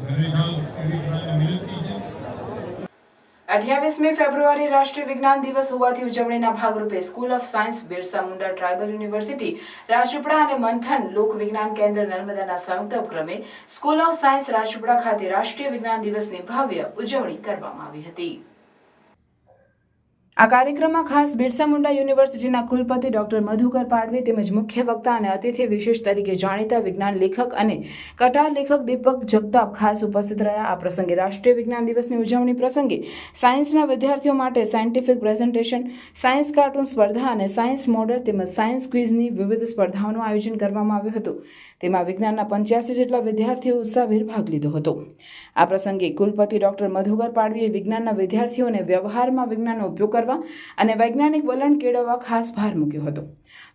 ઘરે જાઓ એવી બધાને વિનંતી છે. 28મી ફેબ્રુઆરી રાષ્ટ્રીય વિજ્ઞાન દિવસ હોવાથી ઉજવણીના ભાગરૂપે school of science Birsa Munda tribal university Rajpipla અને મંથન લોક વિજ્ઞાન કેન્દ્ર નર્મદાના સંયુક્ત ઉપક્રમે સ્કૂલ ઓફ સાયન્સ રાજપીપળા ખાતે રાષ્ટ્રીય વિજ્ઞાન દિવસની ભવ્ય ઉજવણી કરવામાં આવી હતી. આ કાર્યક્રમમાં ખાસ બિરસા મુંડા યુનિવર્સિટીના કુલપતિ ડોક્ટર મધુકર પાડવી તેમજ મુખ્ય વક્તા અને અતિથિ વિશેષ તરીકે જાણીતા વિજ્ઞાન લેખક અને કટાર લેખક દીપક જગતાપ ખાસ ઉપસ્થિત રહ્યા. આ પ્રસંગે રાષ્ટ્રીય વિજ્ઞાન દિવસની ઉજવણી પ્રસંગે સાયન્સના વિદ્યાર્થીઓ માટે સાયન્ટિફિક પ્રેઝન્ટેશન, સાયન્સ કાર્ટૂન સ્પર્ધા અને સાયન્સ મોડલ તેમજ સાયન્સ ક્વિઝની વિવિધ સ્પર્ધાઓનું આયોજન કરવામાં આવ્યું હતું. તેમાં વિજ્ઞાનના 85 જેટલા વિદ્યાર્થીઓ ઉત્સાહભેર ભાગ લીધો હતો. આ પ્રસંગે કુલપતિ ડોક્ટર મધુકર પાડવીએ વિજ્ઞાનના વિદ્યાર્થીઓને વ્યવહારમાં વિજ્ઞાનનો ઉપયોગ કરવા અને વૈજ્ઞાનિક વલણ કેળવવા ખાસ ભાર મૂક્યો હતો.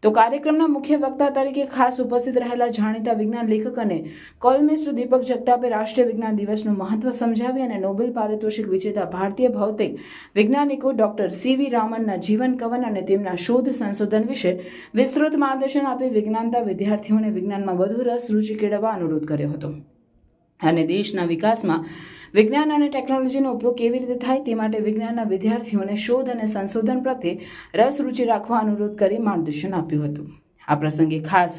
તો કાર્યક્રમના મુખ્ય વક્તા તરીકે ખાસ ઉપસ્થિત રહેલા જાણીતા વિજ્ઞાન લેખક અને કોલમિસ્ટ દીપક જગતાપે રાષ્ટ્રીય વિજ્ઞાન દિવસનું મહત્વ સમજાવી અને નોબેલ પારિતોષિક વિજેતા ભારતીય ભૌતિક વૈજ્ઞાનિકો ડોક્ટર સીવી રામનના જીવન કવન અને તેમના શોધ સંશોધન વિશે વિસ્તૃત માર્ગદર્શન આપી વિજ્ઞાનના વિદ્યાર્થીઓને વિજ્ઞાનમાં વધુ રસ રૂચિ કેળવવા અનુરોધ કર્યો હતો અને દેશના વિકાસમાં વિજ્ઞાન અને ટેકનોલોજીનો ઉપયોગ કેવી રીતે થાય તે માટે વિજ્ઞાનના વિદ્યાર્થીઓને શોધ અને સંશોધન પ્રત્યે રસ રૂચિ રાખવા અનુરોધ કરી માર્ગદર્શન આપ્યું હતું. આ પ્રસંગે ખાસ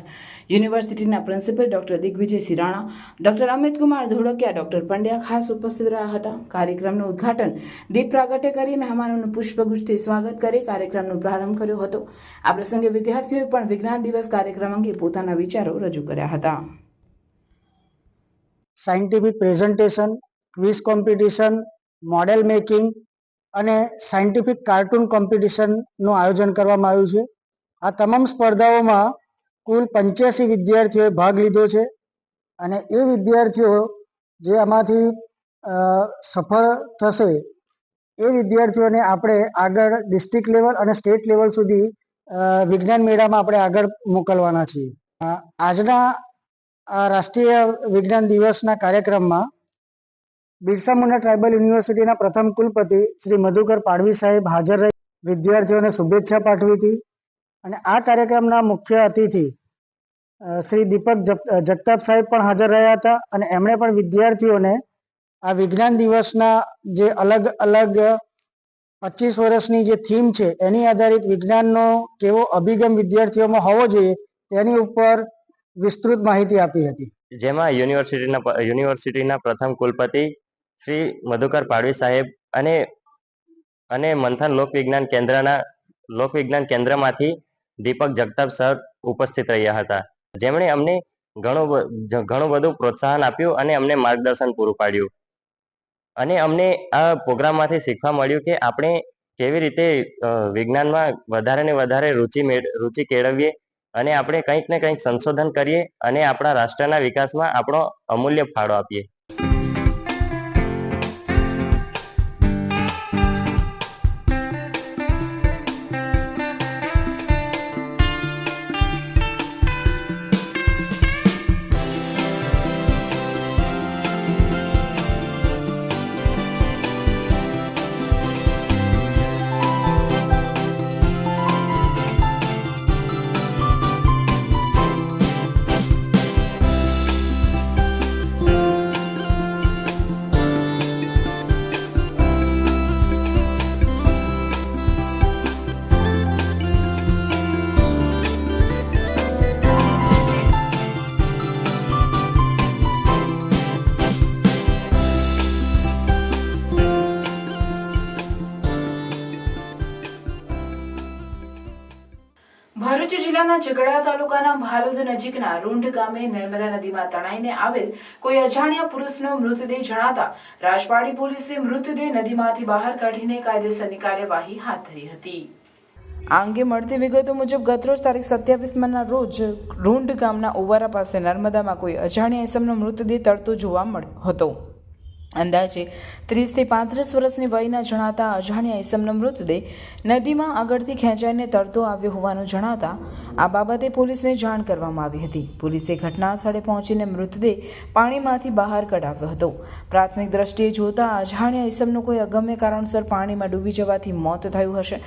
યુનિવર્સિટીના principal doctor Digvijaysinh Rana, doctor Amitkumar Dholakia, doctor Pandya ખાસ ઉપસ્થિત રહ્યા હતા. કાર્યક્રમનું ઉદ્ઘાટન દીપ પ્રાગટ્ય કરી મહેમાનોનું પુષ્પગુચ્છથી સ્વાગત કરી કાર્યક્રમનો પ્રારંભ કર્યો હતો. આ પ્રસંગે વિદ્યાર્થીઓએ પણ વિજ્ઞાન દિવસ કાર્યક્રમ અંગે પોતાના વિચારો રજૂ કર્યા હતા. Scientific presentation, quiz competition, model making અને સાયન્ટિફિક કાર્ટૂન કોમ્પિટિશનનું આયોજન કરવામાં આવ્યું છે. આ તમામ સ્પર્ધાઓમાં કુલ 85 વિદ્યાર્થીઓએ ભાગ લીધો છે અને એ વિદ્યાર્થીઓ જે આમાંથી સફળ થશે એ વિદ્યાર્થીઓને આપણે આગળ ડિસ્ટ્રિક્ટ લેવલ અને સ્ટેટ લેવલ સુધી વિજ્ઞાન મેળામાં આપણે આગળ મોકલવાના છીએ. આજના આ રાષ્ટ્રીય વિજ્ઞાન દિવસના કાર્યક્રમમાં બિરસા મુંડા ટ્રાઇબલ યુનિવર્સિટીના પ્રથમ કુલપતિ શ્રી મધુકર પાડવી સાહેબ હાજર રહી વિદ્યાર્થીઓને શુભેચ્છા પાઠવી હતી. અને આ કાર્યક્રમના મુખ્ય અતિથિ શ્રી દીપક જગતાપ સાહેબ પણ હાજર રહ્યા હતા અને એમણે પણ વિદ્યાર્થીઓને આ વિજ્ઞાન દિવસના જે અલગ અલગ 25 વર્ષની જે થીમ છે એની આધારિત વિજ્ઞાનનો કેવો અભિગમ વિદ્યાર્થીઓમાં હોવો જોઈએ તેની ઉપર વિસ્તૃત માહિતી આપી હતી. જેમાં યુનિવર્સિટીના પ્રથમ કુલપતિ શ્રી મધુકર પાડવી સાહેબ અને મંથન લોકવિજ્ઞાન કેન્દ્રમાંથી દીપક જગતાપ સર ઉપસ્થિત રહ્યા હતા, જેમણે અમને ઘણું બધું પ્રોત્સાહન આપ્યું અને અમને માર્ગદર્શન પૂરું પાડ્યું. અને અમને આ પ્રોગ્રામમાંથી શીખવા મળ્યું કે આપણે કેવી રીતે વિજ્ઞાનમાં વધારે ને વધારે રુચિ કેળવીએ અને આપણે કંઈક ને કંઈક સંશોધન કરીએ અને આપણા રાષ્ટ્રના વિકાસમાં આપણો અમૂલ્ય ફાળો આપીએ. ભરૂચ જિલ્લાના ઝઘડા તાલુકાના ભાલોદ નજીકના રૂંઢ ગામે નર્મદા નદીમાં તણાઈને આવેલ કોઈ અજાણ્યા પુરુષનો મૃતદેહ જણાતા રાજપાડી પોલીસે મૃતદેહ નદીમાંથી બહાર કાઢીને કાયદેસરની કાર્યવાહી હાથ ધરી હતી. આ અંગે મળતી વિગતો મુજબ ગતરોજ તારીખ 27 રોજ રૂંઢ ગામના ઉવારા પાસે નર્મદામાં કોઈ અજાણ્યા ઇસમનો મૃતદેહ તરતો જોવા મળ્યો હતો. અંદાજે 30 થી 35 વર્ષની વયના જણાતા અજાણ્યા ઇસમનો મૃતદેહ નદીમાં આગળથી ખેંચાઈને તરતો આવ્યો હોવાનું જણાતા આ બાબતે પોલીસને જાણ કરવામાં આવી હતી. પોલીસે ઘટના સ્થળે પહોંચીને મૃતદેહ પાણીમાંથી બહાર કઢાવ્યો હતો. પ્રાથમિક દ્રષ્ટિએ જોતા અજાણ્યા ઇસમનું કોઈ અગમ્ય કારણસર પાણીમાં ડૂબી જવાથી મોત થયું હશે.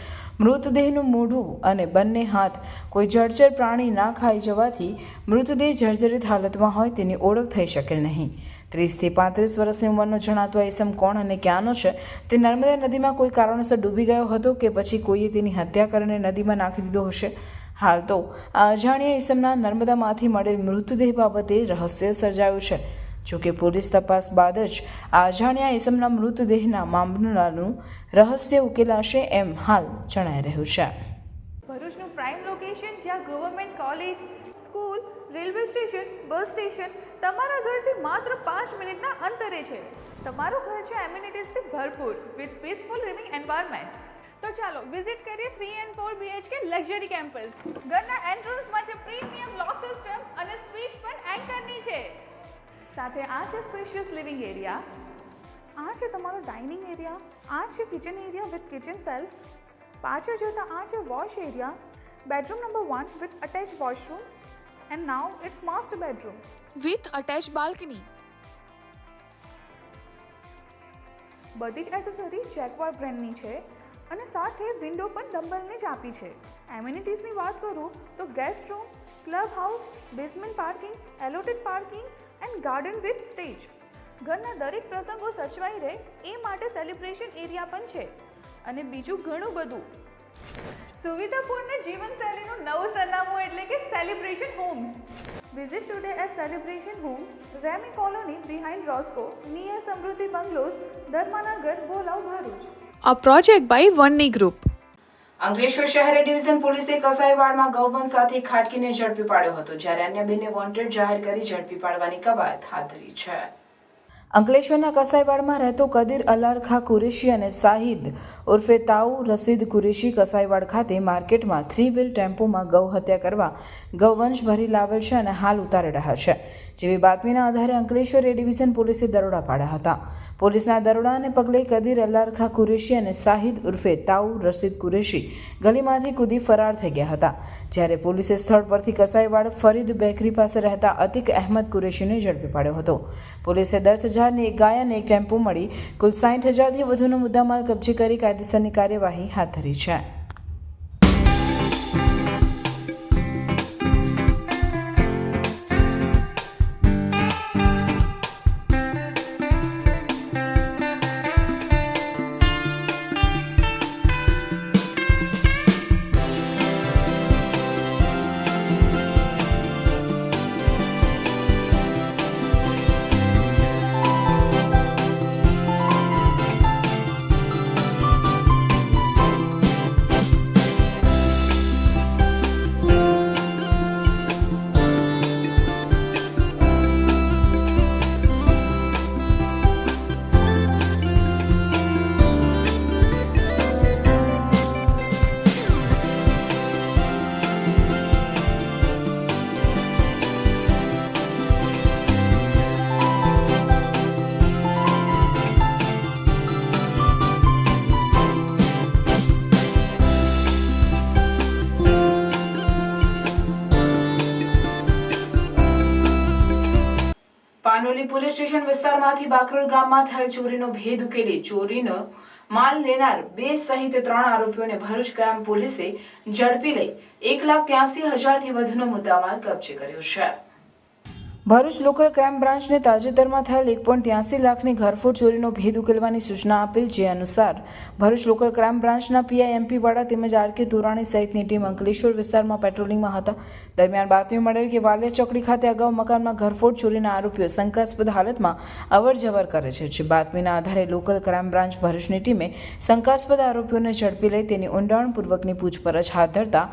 મૃતદેહનું મોઢું અને બંને હાથ કોઈ જળચર પ્રાણી ના ખાઈ જવાથી મૃતદેહ જર્જરિત હાલતમાં હોય તેની ઓળખ થઈ શકે નહીં. 30 થી 35 વર્ષની ઉંમરનો જણાતો ઇસમ કોણ અને ક્યાંનો છે તે નર્મદા નદીમાં કોઈ કારણસર ડૂબી ગયો હતો કે પછી કોઈએ તેની હત્યા કરીને નદીમાં નાખી દીધો હશે. હાલ તો આ અજાણ્યા ઇસમના નર્મદામાંથી મળેલ મૃતદેહ બાબતે રહસ્ય સર્જાયું છે. જોકે પોલીસ તપાસ બાદ જ આ અજાણ્યા ઇસમના મૃતદેહના મામલાનું રહસ્ય ઉકેલાશે એમ હાલ જણાઈ રહ્યું છે. ભરૂચનું પ્રાઇમ લોકેશન જ્યાં government college, school, railway station, bus station તમારા ઘરથી માત્ર 5 મિનિટના અંતરે છે. તમારું ઘર છે એમ્યુનિટીઝથી ભરપૂર વિથ પીસફુલ લિવિંગ એન્વાયરમેન્ટ. તો ચાલો વિઝિટ કરીએ 3 and 4 BHK લક્ઝરી કેમ્પસ. ઘરના એન્ટ્રન્સમાં છે પ્રીમિયમ લોક સિસ્ટમ અને સ્વિચ પણ એન્કરની છે. સાથે આ છે સ્પેશિયસ લિવિંગ એરિયા, આ છે તમારો ડાઇનિંગ એરિયા, આ છે kitchen area with kitchen self. પાછળ જતા આ છે wash area, bedroom number 1 with attach washroom and now it's master bedroom with attached balcony. બધી જ એસેસરી જેક્વાર બ્રાન્ડની છે અને સાથે વિન્ડો પણ ડમ્બલની જ આપી છે. એમ્યુનિટીઝની વાત કરું તો guest room, club house, basement parking, allotted parking and garden with stage. ઘરના દરેક પ્રસંગો સચવાઈ રહે એ માટે સેલિબ્રેશન એરિયા પણ છે અને બીજું ઘણું બધું. સુવિધાપૂર્ણ જીવનશૈલીનું નવું સરનામું એટલે કે celebration homes. Visit today at celebration homes, Rami colony behind રોસ્કો, near Samruddhi bungalows, Dharmanagar, Bholav, Bharuch. A project by Vanni Group. Ankleshwar શહેર ડિવિઝન પોલીસે કસાઈવાડમાં ગૌવંશ સાથે ખાટકીને ઝડપી પાડ્યો હતો, જ્યારે અન્ય બેને વોન્ટેડ જાહેર કરી ઝડપી પાડવાની કવાયત હાથ ધરી છે. અંકલેશ્વરના કસાઈવાડમાં રહેતો કદીર અલારખા કુરેશી અને શાહિદ ઉર્ફે તાઉ રસીદ કુરેશી કસાઈવાડ ખાતે માર્કેટમાં 3 વ્હીલ ટેમ્પોમાં ગૌ હત્યા કરવા ગૌવંશ ભરી લાવેલ છે અને હાલ ઉતારી રહ્યા છે. જેવી બાતમીના આધારે અંકલેશ્વર એ ડિવિઝન પોલીસે દરોડા પાડ્યા હતા. પોલીસના દરોડાને પગલે કદીર અલારખા કુરેશી અને શાહિદ ઉર્ફે તાઉ રસીદ કુરેશી ગલીમાંથી કૂદી ફરાર થઈ ગયા હતા. જ્યારે પોલીસે સ્થળ પરથી કસાઈવાડ ફરીદ બેકરી પાસે રહેતા અતિક અહેમદ કુરેશીને ઝડપી પાડ્યો હતો. પોલીસે 10,000ની એક ગાય અને એક ટેમ્પો મળી કુલ 60,000થી વધુનો મુદ્દામાલ કબજે કરી કાયદેસરની કાર્યવાહી હાથ ધરી છે. પાનોલી પોલીસ સ્ટેશન વિસ્તારમાંથી બાકરોલ ગામમાં થયેલ ચોરીનો ભેદ ઉકેલી ચોરીનો માલ લેનાર 2 સહિત 3 આરોપીઓને ભરૂચ ગ્રામ પોલીસે ઝડપી લઈ 1,83,000થી વધુનો મુદ્દામાલ કબજે કર્યો છે. ભરૂચ લોકલ ક્રાઇમ બ્રાન્ચને તાજેતરમાં થયેલ 1.83 લાખની ઘરફોડ ચોરીનો ભેદ ઉકેલવાની સૂચના આપેલ, જે અનુસાર ભરૂચ લોકલ ક્રાઇમ બ્રાન્ચના પીઆઈ એમપી વાડા તેમજ આરકે તોરાણી સહિતની ટીમ અંકલેશ્વર વિસ્તારમાં પેટ્રોલિંગમાં હતા. દરમિયાન બાતમી મળેલ કે વાલિયા ચોકડી ખાતે અગાઉ મકાનમાં ઘરફોડ ચોરીના આરોપીઓ શંકાસ્પદ હાલતમાં અવરજવર કરે છે. જે બાતમીના આધારે લોકલ ક્રાઇમ બ્રાન્ચ ભરૂચની ટીમે શંકાસ્પદ આરોપીઓને ઝડપી લઈ તેની ઊંડાણપૂર્વકની પૂછપરછ હાથ ધરતા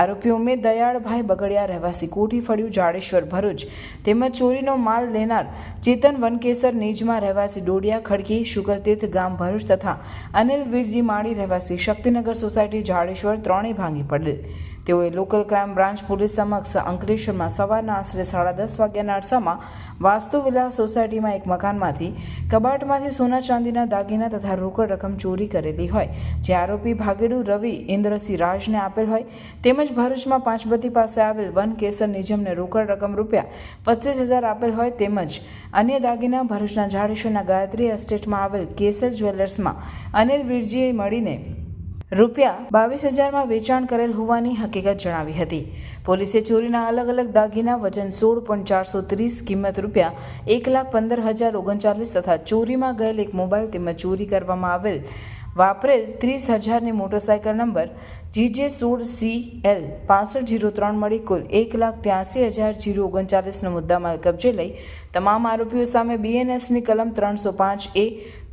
આરોપીઓ ઉમેદ દયાળભાઈ બગડિયા રહેવાસી કોઠી ફળિયું જાડેશ્વર ભરૂચ તેમજ ચોરીનો માલ લેનાર ચેતન વનકેસર નીજમાં રહેવાસી ડોડિયા ખડકી શુકલતીર્થ ગામ ભરૂચ તથા અનિલ વીરજી માળી રહેવાસી શક્તિનગર સોસાયટી જાડેશ્વર ત્રણેય ભાંગી પડેલ. તેઓએ લોકલ ક્રાઇમ બ્રાન્ચ પોલીસ સમક્ષ અંકલેશ્વરમાં સવારના આશરે 10:30 વાગ્યાના અરસામાં વાસ્તુવિલા સોસાયટીમાં એક મકાનમાંથી કબાટમાંથી સોના ચાંદીના દાગીના તથા રોકડ રકમ ચોરી કરેલી હોય, જે આરોપી ભાગેડુ રવિ ઇન્દ્રસિંહ રાજને આપેલ હોય, તેમજ ભરૂચમાં પાંચબત્તી પાસે આવેલ વન કેસર નિજમને રોકડ રકમ ₹25,000 આપેલ હોય, તેમજ અન્ય દાગીના ભરૂચના જાડેશ્વરના ગાયત્રી એસ્ટેટમાં આવેલ કેસર જ્વેલર્સમાં અનિલ વીરજીએ મળીને ₹22,000માં વેચાણ કરેલ હોવાની હકીકત જણાવી હતી. પોલીસે ચોરીના અલગ અલગ દાગીના વજન 16.430, કિંમત ₹1,15,039 તથા ચોરીમાં ગયેલ એક મોબાઈલ તેમજ ચોરી કરવામાં આવેલ વાપરેલ 30,000ની મોટરસાયકલ નંબર GJ16CL 6503 મળી કુલ 1,83,039નો મુદ્દામાલ કબજે લઈ તમામ આરોપીઓ સામે BNSની કલમ 305A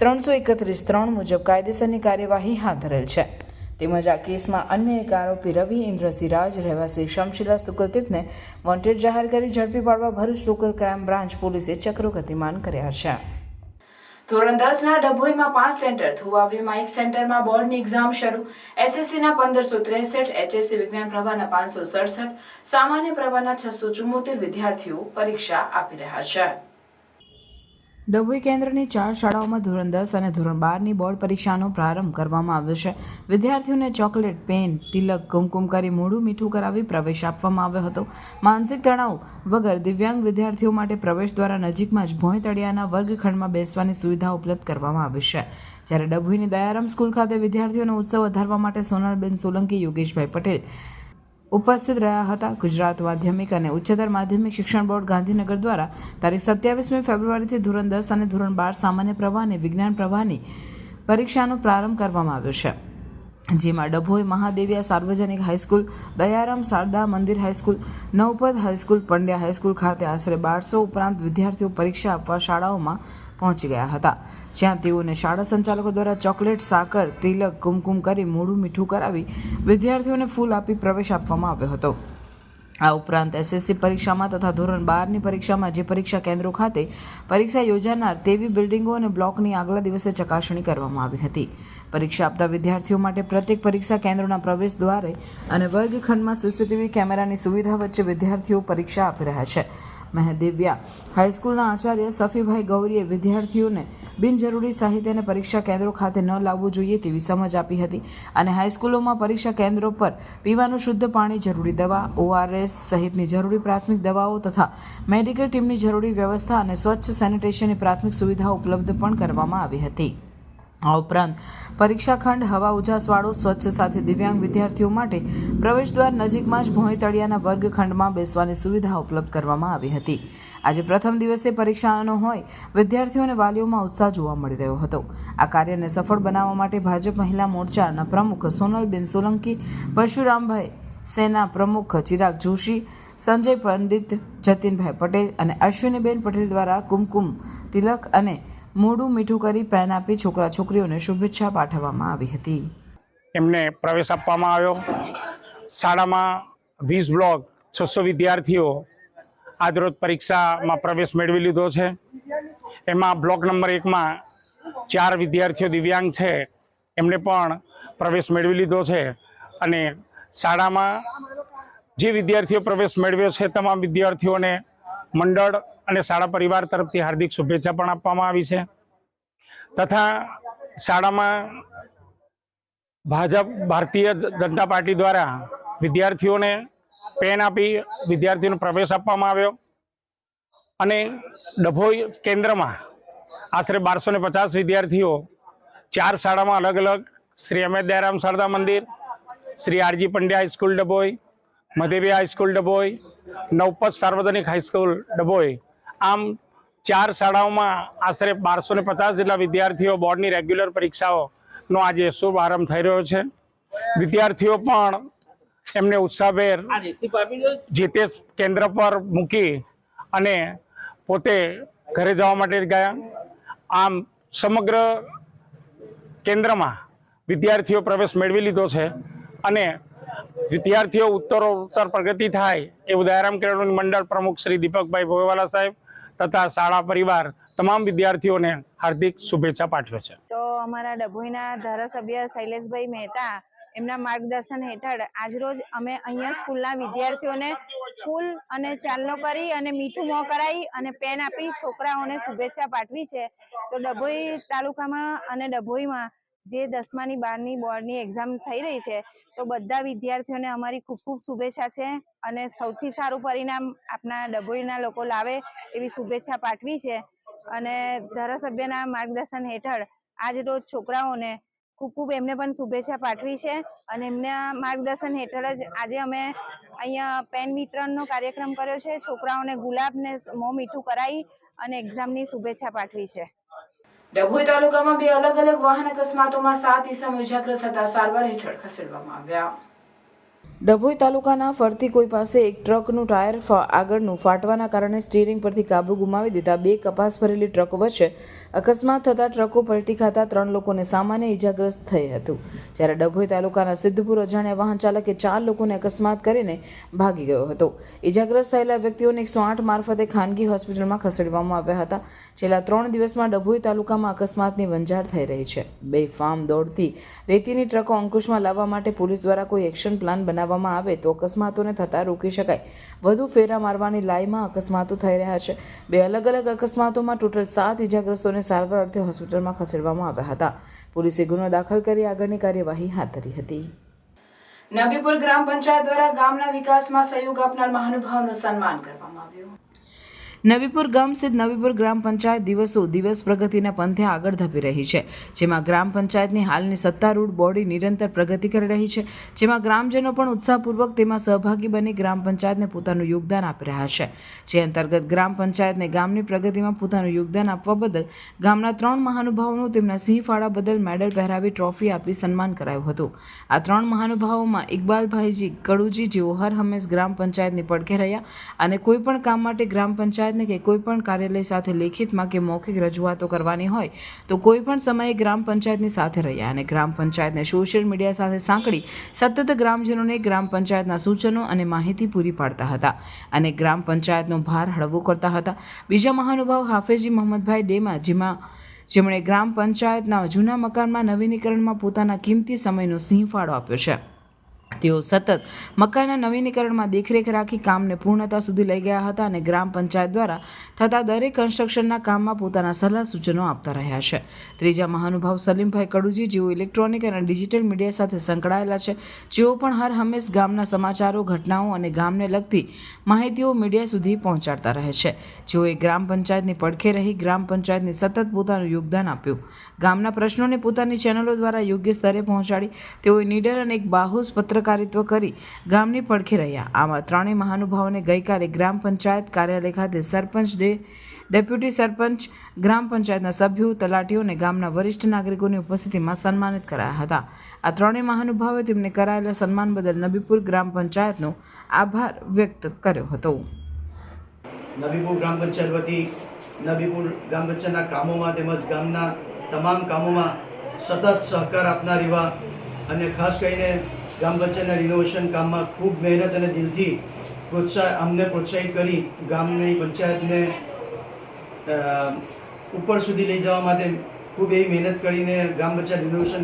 331(3) મુજબ કાયદેસરની કાર્યવાહી હાથ ધરેલ છે. તેમજ આ કેસમાં અન્ય એક આરોપી રવિ ઇન્દ્રસિંહ રાજ રહેવાસી શમશીલા સુકલતીર્થને વોન્ટેડ જાહેર કરી ઝડપી પાડવા ભરૂચ લોકલ ક્રાઇમ બ્રાન્ચ પોલીસે ચક્રો ગતિમાન કર્યા છે. ધોરણ 10ના ડભોઈમાં 5 સેન્ટર, ધોવાવીમાં 1 સેન્ટરમાં બોર્ડની એક્ઝામ શરૂ. SSCના 1563, HSC વિજ્ઞાન પ્રવાહના 567, સામાન્ય પ્રવાહના 674 વિદ્યાર્થીઓ પરીક્ષા આપી રહ્યા છે. ડભોઈ કેન્દ્રની 4 શાળાઓમાં ધોરણ 10 અને ધોરણ 12ની બોર્ડ પરીક્ષાનો પ્રારંભ કરવામાં આવ્યો છે. વિદ્યાર્થીઓને ચોકલેટ, પેન, તિલક, કુમકુમ કરી મોઢું મીઠું કરાવી પ્રવેશ આપવામાં આવ્યો હતો. માનસિક તણાવ વગર દિવ્યાંગ વિદ્યાર્થીઓ માટે પ્રવેશ દ્વારા નજીકમાં જ ભોંય તળિયાના વર્ગખંડમાં બેસવાની સુવિધા ઉપલબ્ધ કરવામાં આવી છે. જ્યારે ડભોઈની દયારામ સ્કૂલ ખાતે વિદ્યાર્થીઓનો ઉત્સવ વધારવા માટે સોનલબેન સોલંકી, યોગેશભાઈ પટેલ ઉપસ્થિત રહ્યા હતા. ગુજરાત માધ્યમિક અને ઉચ્ચતર માધ્યમિક શિક્ષણ બોર્ડ ગાંધીનગર દ્વારા તારીખ 27મી ફેબ્રુઆરીથી ધોરણ 10 અને ધોરણ 12 સામાન્ય પ્રવાહ અને વિજ્ઞાન પ્રવાહની પરીક્ષાનો પ્રારંભ કરવામાં આવ્યો છે. જેમાં ડભોઈ મહાદેવિયા સાર્વજનિક હાઈસ્કૂલ, દયારામ શારદા મંદિર હાઈસ્કૂલ, નવપદ હાઈસ્કૂલ, પંડ્યા હાઈસ્કૂલ ખાતે આશરે 1200 ઉપરાંત વિદ્યાર્થીઓ પરીક્ષા આપવા શાળાઓમાં પહોંચી ગયા હતા. જ્યાં તેઓને શાળા સંચાલકો દ્વારા ચોકલેટ, સાકર, તિલક, કુમકુમ કરી મોઢું મીઠું કરાવી વિદ્યાર્થીઓને ફૂલ આપી પ્રવેશ આપવામાં આવ્યો હતો. આ ઉપરાંત એસએસસી પરીક્ષામાં તથા ધોરણ 12ની પરીક્ષામાં જે પરીક્ષા કેન્દ્રો ખાતે પરીક્ષા યોજાનાર તેવી બિલ્ડિંગો અને બ્લોકની આગલા દિવસે ચકાસણી કરવામાં આવી હતી. પરીક્ષા આપતા વિદ્યાર્થીઓ માટે પ્રત્યેક પરીક્ષા કેન્દ્રોના પ્રવેશ દ્વારે અને વર્ગખંડમાં સીસીટીવી કેમેરાની સુવિધા વચ્ચે વિદ્યાર્થીઓ પરીક્ષા આપી રહ્યા છે. મહેદેવિયા હાઈસ્કૂલના આચાર્ય સફીભાઈ ગૌરીએ વિદ્યાર્થીઓને બિનજરૂરી સાહિત્ય અને પરીક્ષા કેન્દ્રો ખાતે ન લાવવું જોઈએ તેવી સમજ આપી હતી અને હાઈસ્કૂલોમાં પરીક્ષા કેન્દ્રો પર પીવાનું શુદ્ધ પાણી, જરૂરી દવા, ORS સહિતની જરૂરી પ્રાથમિક દવાઓ તથા મેડિકલ ટીમની જરૂરી વ્યવસ્થા અને સ્વચ્છ સેનિટેશનની પ્રાથમિક સુવિધાઓ ઉપલબ્ધ પણ કરવામાં આવી હતી. આ ઉપરાંત પરીક્ષા ખંડ હવા ઉજાસવાળો, સ્વચ્છ સાથે દિવ્યાંગ વિદ્યાર્થીઓ માટે પ્રવેશદ્વાર નજીકમાં જ ભોંય તળિયાના વર્ગખંડમાં બેસવાની સુવિધા ઉપલબ્ધ કરવામાં આવી હતી. આજે પ્રથમ દિવસે પરીક્ષાનો હોય વિદ્યાર્થીઓ અને વાલીઓમાં ઉત્સાહ જોવા મળી રહ્યો હતો. આ કાર્યને સફળ બનાવવા માટે ભાજપ મહિલા મોરચાના પ્રમુખ સોનલબેન સોલંકી, પરશુરામભાઈ સેના પ્રમુખ ચિરાગ જોશી, સંજય પંડિત, જતીનભાઈ પટેલ અને અશ્વિનીબેન પટેલ દ્વારા કુમકુમ તિલક અને મોઢું મીઠું કરી પેન આપી છોકરા છોકરીઓને શુભેચ્છા પાઠવવામાં આવી હતી. એમને પ્રવેશ આપવામાં આવ્યો. શાળામાં 20 બ્લોક 600 વિદ્યાર્થીઓ આજરોજ પરીક્ષામાં પ્રવેશ મેળવી લીધો છે. એમાં બ્લોક નંબર 1માં 4 વિદ્યાર્થીઓ દિવ્યાંગ છે, એમને પણ પ્રવેશ મેળવી લીધો છે અને શાળામાં જે વિદ્યાર્થીઓ પ્રવેશ મેળવ્યો છે તમામ વિદ્યાર્થીઓને મંડળ અને શાળા પરિવાર તરફથી હાર્દિક શુભેચ્છા પણ આપવામાં આવી છે. તથા શાળામાં ભારતીય જનતા પાર્ટી દ્વારા વિદ્યાર્થીઓને પેન આપી વિદ્યાર્થીઓને પ્રવેશ આપવામાં આવ્યો અને ડભોઈ કેન્દ્રમાં આશરે 1250 વિદ્યાર્થીઓ 4 શાળામાં અલગ અલગ Shri Amit Dayaram Sharda Mandir, Shri RG Pandya high school Dabhoi, Madhevia high school Dabhoi, Navpat Sarvajanik high school Dabhoi, આમ 4 શાળાઓમાં આશરે 1250 જેટલા વિદ્યાર્થીઓ બોર્ડની રેગ્યુલર પરીક્ષાઓનો આજે શુભ આરંભ થઈ રહ્યો છે. વિદ્યાર્થીઓ પણ એમને ઉત્સાહભેર જે તે કેન્દ્ર પર મૂકી અને પોતે ઘરે જવા માટે ગયા. આમ સમગ્ર કેન્દ્રમાં વિદ્યાર્થીઓ પ્રવેશ મેળવી લીધો છે અને વિદ્યાર્થીઓ ઉત્તરોત્તર પ્રગતિ થાય એવું દયારામ કેળવણી મંડળ પ્રમુખ શ્રી દીપકભાઈ ભોયવાલા સાહેબ તથા શાળા પરિવાર તમામ વિદ્યાર્થીઓને હાર્દિક શુભેચ્છા પાઠવે છે. તો અમારા ડભોઈના ધારાસભ્ય શૈલેષભાઈ મહેતા એમના માર્ગદર્શન હેઠળ આજરોજ અમે અહીંયા સ્કૂલના વિદ્યાર્થીઓને ફૂલ અને ચાલનો કરી અને મીઠું મોં કરાવી અને પેન આપી છોકરાઓને શુભેચ્છા પાઠવી છે. તો ડભોઈ તાલુકામાં અને ડભોઈમાં જે 10માની 12ની બોર્ડની એક્ઝામ થઈ રહી છે તો બધા વિદ્યાર્થીઓને અમારી ખૂબ ખૂબ શુભેચ્છા છે અને સૌથી સારું પરિણામ આપના ડભોઈના લોકો લાવે એવી શુભેચ્છા પાઠવી છે. અને ધારાસભ્યના માર્ગદર્શન હેઠળ આજ રોજ છોકરાઓને ખૂબ ખૂબ એમને પણ શુભેચ્છા પાઠવી છે અને એમના માર્ગદર્શન હેઠળ જ આજે અમે અહીંયા પેન વિતરણનો કાર્યક્રમ કર્યો છે. છોકરાઓને ગુલાબને મોં મીઠું કરાવી અને એક્ઝામની શુભેચ્છા પાઠવી છે. ડભોઈ તાલુકામાં 2 અલગ અલગ વાહન અકસ્માતોમાં 7 ઈસમો ઇજાગ્રસ્ત થતા સારવાર હેઠળ ખસેડવામાં આવ્યા. ડભોઈ તાલુકાના ફરતી કોઈ પાસે એક ટ્રકનું ટાયર આગળનું ફાટવાના કારણે સ્ટીયરિંગ પરથી કાબુ ગુમાવી દેતા 2 કપાસ ભરેલી ટ્રકો વચ્ચે અકસ્માત થતા ટ્રકો પલટી ખાતા 3 લોકોને સામાન્ય ઇજાગ્રસ્ત થઈ હતું. જ્યારે ડભોઈ તાલુકાના સિદ્ધપુર અજાણ્યા વાહન ચાલકે 4 લોકોને અકસ્માત કરીને ભાગી ગયો હતો. ઇજાગ્રસ્ત થયેલા વ્યક્તિઓને 108 મારફતે ખાનગી હોસ્પિટલમાં ખસેડવામાં આવ્યા હતા. છેલ્લા 3 દિવસમાં ડભોઈ તાલુકામાં અકસ્માતની વંજાર થઈ રહી છે. બેફામ દોડતી રેતીની ટ્રકો અંકુશમાં લાવવા માટે પોલીસ દ્વારા કોઈ એક્શન પ્લાન બનાવવામાં આવે તો અકસ્માતોને થતા રોકી શકાય. વધુ ફેરા મારવાની લાઈમાં અકસ્માતો થઈ રહ્યા છે. 2 અલગ અલગ અકસ્માતોમાં ટોટલ 7 ઇજાગ્રસ્તોને સારવાર અર્થે હોસ્પિટલમાં ખસેડવામાં આવ્યા હતા. પોલીસે ગુનો દાખલ કરી આગળની કાર્યવાહી હાથ ધરી હતી. નબીપુર ગ્રામ પંચાયત દ્વારા ગામના વિકાસમાં સહયોગ આપનાર મહાનુભાવોનું સન્માન કરવામાં આવ્યું. નબીપુર ગામ સ્થિત નબીપુર ગ્રામ પંચાયત દિવસ પ્રગતિના પંથે આગળ ધપી રહી છે. જેમાં ગ્રામ પંચાયતની હાલની સત્તારૂઢ બોડી નિરંતર પ્રગતિ કરી રહી છે. જેમાં ગ્રામજનો પણ ઉત્સાહપૂર્વક તેમાં સહભાગી બની ગ્રામ પંચાયતને પોતાનું યોગદાન આપી રહ્યા છે. જે અંતર્ગત ગ્રામ પંચાયતને ગામની પ્રગતિમાં પોતાનું યોગદાન આપવા બદલ ગામના 3 મહાનુભાવોનું તેમના સિંહ ફાળા બદલ મેડલ પહેરાવી ટ્રોફી આપી સન્માન કરાયું હતું. આ 3 મહાનુભાવોમાં ઇકબાલભાઈજી કડુજી જેઓ હર હંમેશ ગ્રામ પંચાયતની પડખે રહ્યા અને કોઈ પણ કામ માટે ગ્રામ પંચાયત પંચાયતને કે કોઈ પણ કાર્યાલય સાથે લેખિતમાં કે મૌખિક રજૂઆતો કરવાની હોય તો કોઈ પણ સમયે ગ્રામ પંચાયતની સાથે રહ્યા અને ગ્રામ પંચાયતને સોશિયલ મીડિયા સાથે સાંકળી સતત ગ્રામજનોને ગ્રામ પંચાયતના સૂચનો અને માહિતી પૂરી પાડતા હતા અને ગ્રામ પંચાયતનો ભાર હળવો કરતા હતા. બીજા મહાનુભાવ હાફેજી મોહમ્મદભાઈ ડેમા, જેમણે ગ્રામ પંચાયતના જૂના મકાનમાં નવીનીકરણમાં પોતાના કિંમતી સમયનો સિંહ ફાળો આપ્યો છે. તેઓ સતત મકાનના નવીનીકરણમાં દેખરેખ રાખી કામને પૂર્ણતા સુધી લઈ ગયા હતા અને ગ્રામ પંચાયત દ્વારા થતા દરેક કન્સ્ટ્રક્શનના કામમાં પોતાના સલાહ સૂચનો આપતા રહ્યા છે. ત્રીજા મહાનુભાવ સલીમભાઈ કડુજી, જેઓ ઇલેક્ટ્રોનિક અને ડિજિટલ મીડિયા સાથે સંકળાયેલા છે, જેઓ પણ હર હંમેશ ગામના સમાચારો, ઘટનાઓ અને ગામને લગતી માહિતીઓ મીડિયા સુધી પહોંચાડતા રહે છે. જેઓએ ગ્રામ પંચાયતની પડખે રહી ગ્રામ પંચાયતને સતત પોતાનું યોગદાન આપ્યું. ગામના પ્રશ્નોને પોતાની ચેનલો દ્વારા યોગ્ય સ્તરે પહોંચાડી તેઓએ નીડર અને એક બાહુસ પત્રકારિત્વ કરી ગામની પડખે રહ્યા. આમાં ત્રણેય મહાનુભાવોને ગઈકાલે ગ્રામ પંચાયત કાર્યાલય ખાતે સરપંચ, ડેપ્યુટી સરપંચ, ગ્રામ પંચાયતના સભ્યો, તલાટીઓ અને ગામના વરિષ્ઠ નાગરિકોની ઉપસ્થિતિમાં સન્માનિત કરાયા હતા. આ ત્રણેય મહાનુભાવોએ તેમને કરાયેલા સન્માન બદલ નબીપુર ગ્રામ પંચાયતનો આભાર વ્યક્ત કર્યો હતો. નબીપુર ગ્રામ પંચાયત વતી નબીપુર ગ્રામ પંચાયતના કામોમાં તેમજ ગામના તમામ કામોમાં સતત સહકાર આપનાર એવા અને ખાસ કરીને ગ્રામ પંચાયતના રિનોવેશન કામમાં ખૂબ મહેનત અને દિલથી અમને પ્રોત્સાહિત કરી ગામની પંચાયતને ઉપર સુધી લઈ જવા માટે ખૂબ એવી મહેનત કરીને ગ્રામ પંચાયત રિનોવેશન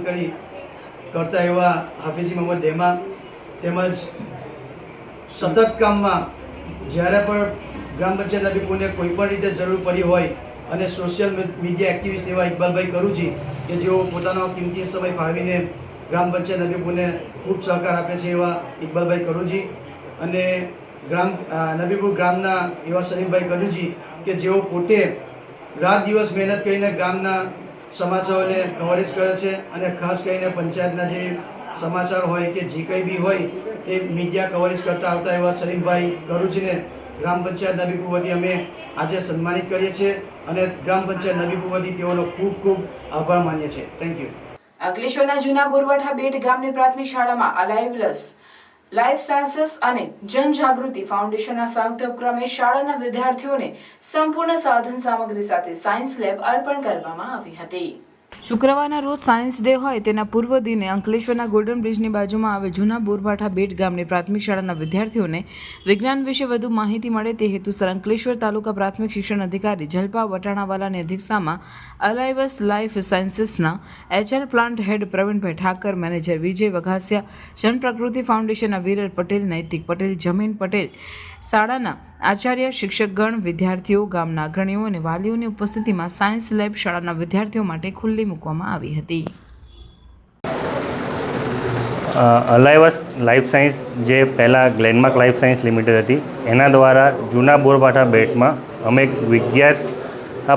કરતા એવા હાફીજી મોહમ્મદ ડેમા તેમજ સતત કામમાં જ્યારે પણ ગ્રામ પંચાયત નબીપુરને કોઈ પણ રીતે જરૂર પડી હોય અને સોશિયલ મીડિયા એક્ટિવિસ્ટ એવા ઇકબાલભાઈ કરુજી કે જેઓ પોતાનો કિંમતી સમય ફાળવીને ગ્રામ પંચાયત નબીપુરને ખૂબ સહકાર આપે છે એવા ઇકબાલભાઈ કરુજી અને નબીપુર ગ્રામના એવા સલીમભાઈ કરુજી કે જેઓ પોતે રાત દિવસ મહેનત કરીને ગામના સમાચારોને કવરેજ કરે છે અને ખાસ કરીને પંચાયતના જે સમાચાર હોય કે જે કંઈ બી હોય તે મીડિયા કવરેજ કરતા આવતા એવા સલીમભાઈ કરુજીને ગ્રામ પંચાયત નબીપુર વતી અમે આજે સન્માનિત કરીએ છીએ અને ગ્રામ પંચાયત નબીપુર વતી તેઓનો ખૂબ ખૂબ આભાર માનીએ છીએ. Thank you. અંકલેશ્વરના જૂના બોરવાઠા બેટ ગામની પ્રાથમિક શાળામાં અલાઇવલસ લાઈફ સાયન્સીસ અને જનજાગૃતિ ફાઉન્ડેશનના સંયુક્ત ઉપક્રમે શાળાના વિદ્યાર્થીઓને સંપૂર્ણ સાધન સામગ્રી સાથે સાયન્સ લેબ અર્પણ કરવામાં આવી હતી. શુક્રવારના રોજ સાયન્સ ડે હોય તેના પૂર્વ દિને અંકલેશ્વરના ગોલ્ડન બ્રિજની બાજુમાં આવેલ જૂના બોરવાઠા બેટ ગામની પ્રાથમિક શાળાના વિદ્યાર્થીઓને વિજ્ઞાન વિશે વધુ માહિતી મળે તે હેતુસર અંકલેશ્વર તાલુકા પ્રાથમિક શિક્ષણ અધિકારી જલપા વટાણાવાલાની અધ્યક્ષતામાં અલાઇવસ લાઈફ સાયન્સીસના HR પ્લાન્ટ હેડ પ્રવીણભાઈ ઠાકર, મેનેજર વિજય વઘાસિયા, જનપ્રકૃતિ ફાઉન્ડેશનના વિરલ પટેલ, નૈતિક પટેલ, જમીન પટેલ, શાળાના આચાર્ય, શિક્ષકગણ, વિદ્યાર્થીઓ, ગામના અગ્રણીઓ અને વાલીઓની ઉપસ્થિતિમાં સાયન્સ લેબ શાળાના વિદ્યાર્થીઓ માટે ખુલ્લી મૂકવામાં આવી હતી. અલાઇવસ લાઈફ સાયન્સ જે પહેલાં ગ્લેનમાર્ક લાઈફ સાયન્સ લિમિટેડ હતી એના દ્વારા જૂના બોરવાઠા બેટમાં અમે એક વિજ્ઞાસ